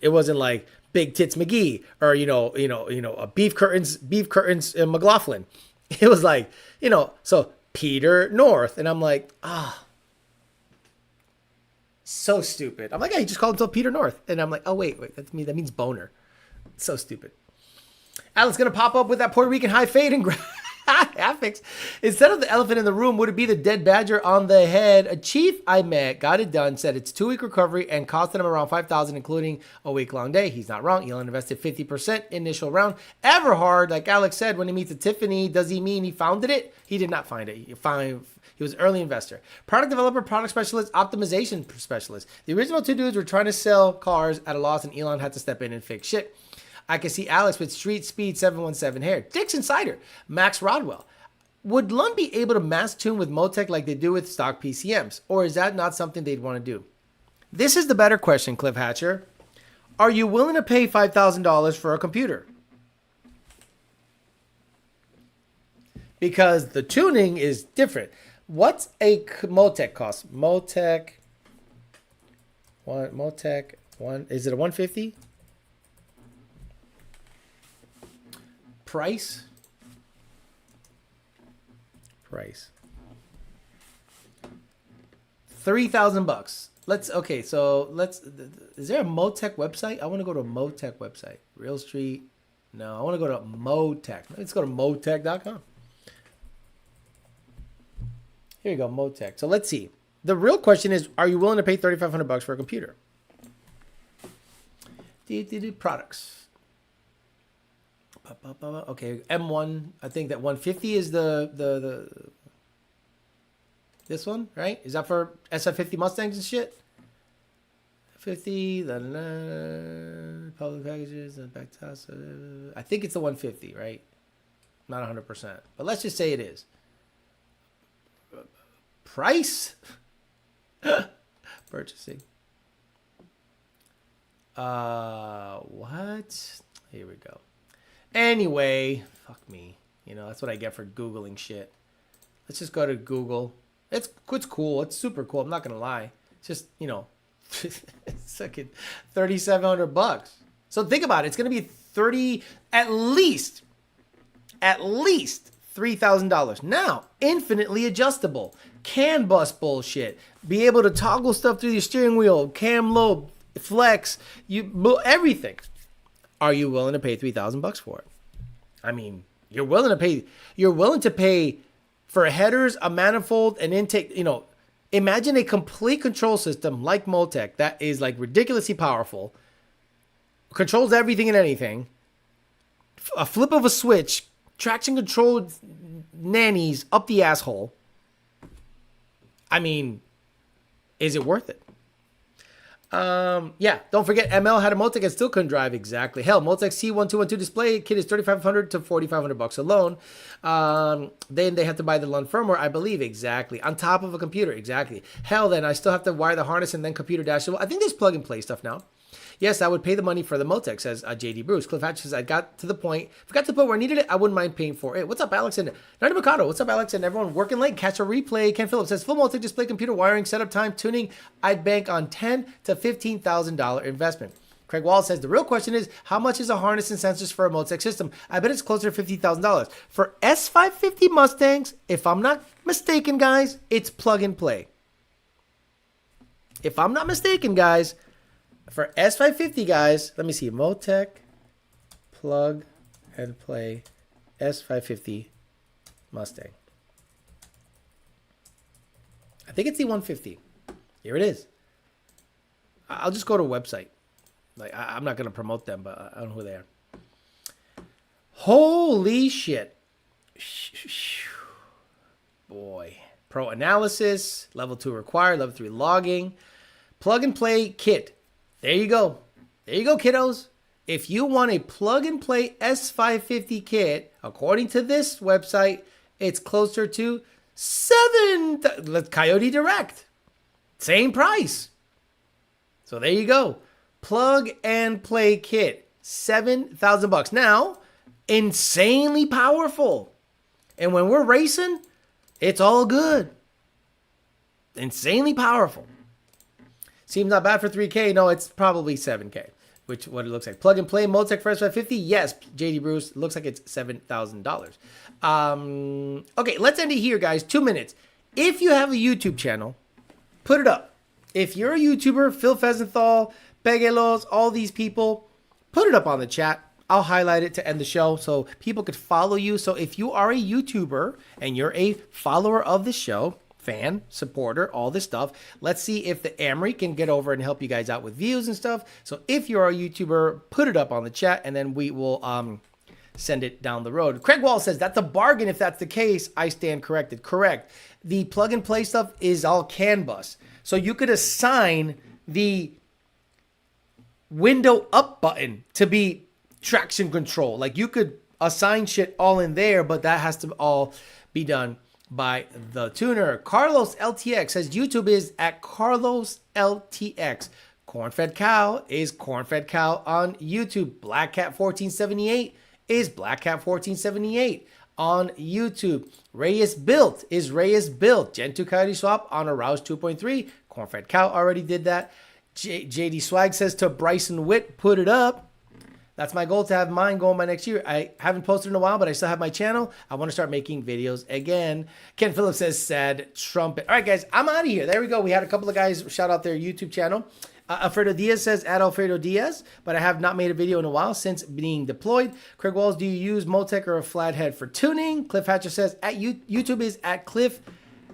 It wasn't like Big Tits McGee or a Beef Curtains McLaughlin. It was like so. Peter North. And I'm like, so stupid. I'm like, hey, he just called himself Peter North. And I'm like, oh, wait, that means boner. So stupid. Alan's going to pop up with that Puerto Rican high fade and grab. Affix. Instead of the elephant in the room, would it be the dead badger on the head? A chief I met got it done, said it's 2-week recovery and costed him around $5,000, including a week-long day. He's not wrong. Elon invested 50% initial round. Everhard, like Alex said, when he meets a Tiffany, does he mean he founded it? He did not find it. He was an early investor. Product developer, product specialist, optimization specialist. The original two dudes were trying to sell cars at a loss, and Elon had to step in and fix shit. I can see Alex with Street Speed 717 hair. Dick's Insider, Max Rodwell. Would Lund be able to mass tune with Motec like they do with stock PCMs? Or is that not something they'd want to do? This is the better question, Cliff Hatcher. Are you willing to pay $5,000 for a computer? Because the tuning is different. What's a Motec cost? Motec, is it a 150? Price. $3,000. Is there a Motec website? I want to go to a Motec website. Real Street. No, I want to go to Motec. Let's go to motec.com. Here you go, Motec. So let's see. The real question is, are you willing to pay $3,500 for a computer? Products. Okay, M1. I think that 150 is the this one, right? Is that for SF50 Mustangs and shit? 50, public packages and back to house. I think it's the 150, right? Not 100%, but let's just say it is. Price? Purchasing. What? Here we go. Anyway, fuck me. You know, that's what I get for Googling shit. Let's just go to Google. It's cool. It's super cool. I'm not going to lie. It's just, you know, it's like $3,700. So think about it. It's going to be at least $3,000. Now, infinitely adjustable. CAN bus bullshit. Be able to toggle stuff through your steering wheel. Cam lobe, flex, everything. Are you willing to pay $3,000 for it? I mean, you're willing to pay for headers, a manifold, an intake. You know, imagine a complete control system like Motec that is like ridiculously powerful, controls everything and anything. A flip of a switch, traction control nannies up the asshole. I mean, is it worth it? Yeah, don't forget ML had a Motec and still couldn't drive. Exactly. Hell, Motec C1212 display kit is $3,500 to $4,500 alone. Then they have to buy the Lund firmware, I believe. Exactly. On top of a computer. Exactly. Hell, then I still have to wire the harness and then computer dash. I think there's plug and play stuff now. Yes, I would pay the money for the Motec, says JD Bruce. Cliff Hatch says, I got to the point where I needed it. I wouldn't mind paying for it. What's up, Alex? And Nardi Mikado. What's up, Alex? And everyone working late. Catch a replay. Ken Phillips says, full Motec display, computer wiring, setup time, tuning. I'd bank on $10,000 to $15,000 investment. Craig Wall says, the real question is, how much is a harness and sensors for a Motec system? I bet it's closer to $50,000. For S550 Mustangs, if I'm not mistaken, guys, it's plug and play. If I'm not mistaken, guys, for S550, guys, let me see. Motec, plug and play, S550 Mustang. I think it's the 150. Here it is. I'll just go to a website. Like I'm not going to promote them, but I don't know who they are. Holy shit. Boy. Pro analysis, level 2 required, level 3 logging, plug and play kit. There you go. There you go, kiddos. If you want a plug-and-play S550 kit, according to this website, it's closer to Coyote Direct. Same price. So there you go. Plug-and-play kit. $7,000. Now, insanely powerful. And when we're racing, it's all good. Insanely powerful. Seems not bad for $3K. No, it's probably $7K, which what it looks like. Plug and play Motec for S550. Yes, JD Bruce. Looks like it's $7,000. Okay, let's end it here, guys. 2 minutes. If you have a YouTube channel, put it up. If you're a YouTuber, Phil Fesenthal, Pegelos, all these people, put it up on the chat. I'll highlight it to end the show so people could follow you. So if you are a YouTuber and you're a follower of the show, fan, supporter, all this stuff, let's see if the Amory can get over and help you guys out with views and stuff. So if you're a YouTuber, put it up on the chat and then we will send it down the road. Craig Wall says, that's a bargain if that's the case. I stand corrected. Correct. The plug and play stuff is all CAN bus. So you could assign the window up button to be traction control. Like you could assign shit all in there, but that has to all be done by the tuner. Carlos LTX says YouTube is at Carlos LTX. Cornfed Cow is Cornfed Cow on YouTube. Black Cat 1478 is Black Cat 1478 on YouTube. Reyes Built is Reyes Built. Gen 2 Coyote Swap on a Rouse 2.3. Cornfed Cow already did that. JD Swag says to Bryson Witt, put it up. That's my goal, to have mine going by next year. I haven't posted in a while, but I still have my channel. I want to start making videos again. Ken Phillips says, sad trumpet. All right, guys, I'm out of here. There we go. We had a couple of guys shout out their YouTube channel. Alfredo Diaz says, at Alfredo Diaz, but I have not made a video in a while since being deployed. Craig Walls, do you use Motec or a flathead for tuning? Cliff Hatcher says, at YouTube is at Cliff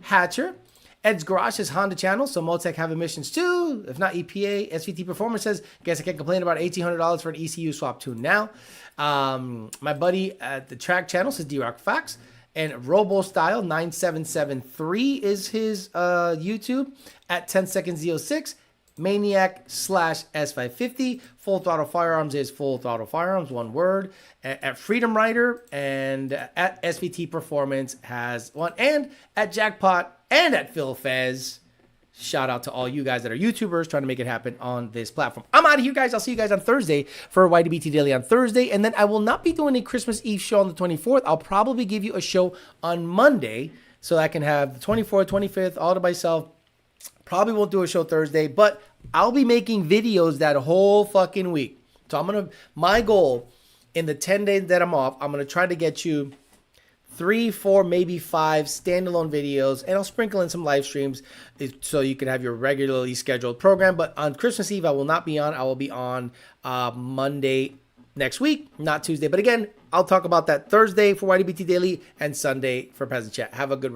Hatcher. Ed's Garage is Honda channel, so Motec have emissions too. If not EPA, SVT Performance says, guess I can't complain about $1,800 for an ECU swap tune now. My buddy at the Track channel says D-Rock Fox. And Robo Style 9773 is his YouTube at 10 seconds 06. Maniac / S550. Full Throttle Firearms is Full Throttle Firearms, one word. At Freedom Rider and at SVT Performance has one. And at Jackpot and at Phil Fez. Shout out to all you guys that are YouTubers trying to make it happen on this platform. I'm out of here, guys. I'll see you guys on Thursday for YDBT Daily on Thursday. And then I will not be doing a Christmas Eve show on the 24th. I'll probably give you a show on Monday so I can have the 24th, 25th all to myself. Probably won't do a show Thursday, but I'll be making videos that whole fucking week. So my goal in the 10 days that I'm off, I'm going to try to get you 3, 4, maybe 5 standalone videos, and I'll sprinkle in some live streams so you can have your regularly scheduled program. But on Christmas Eve, I will not be on. I will be on Monday next week, not Tuesday. But again, I'll talk about that Thursday for YDBT Daily and Sunday for Peasant Chat. Have a good rest.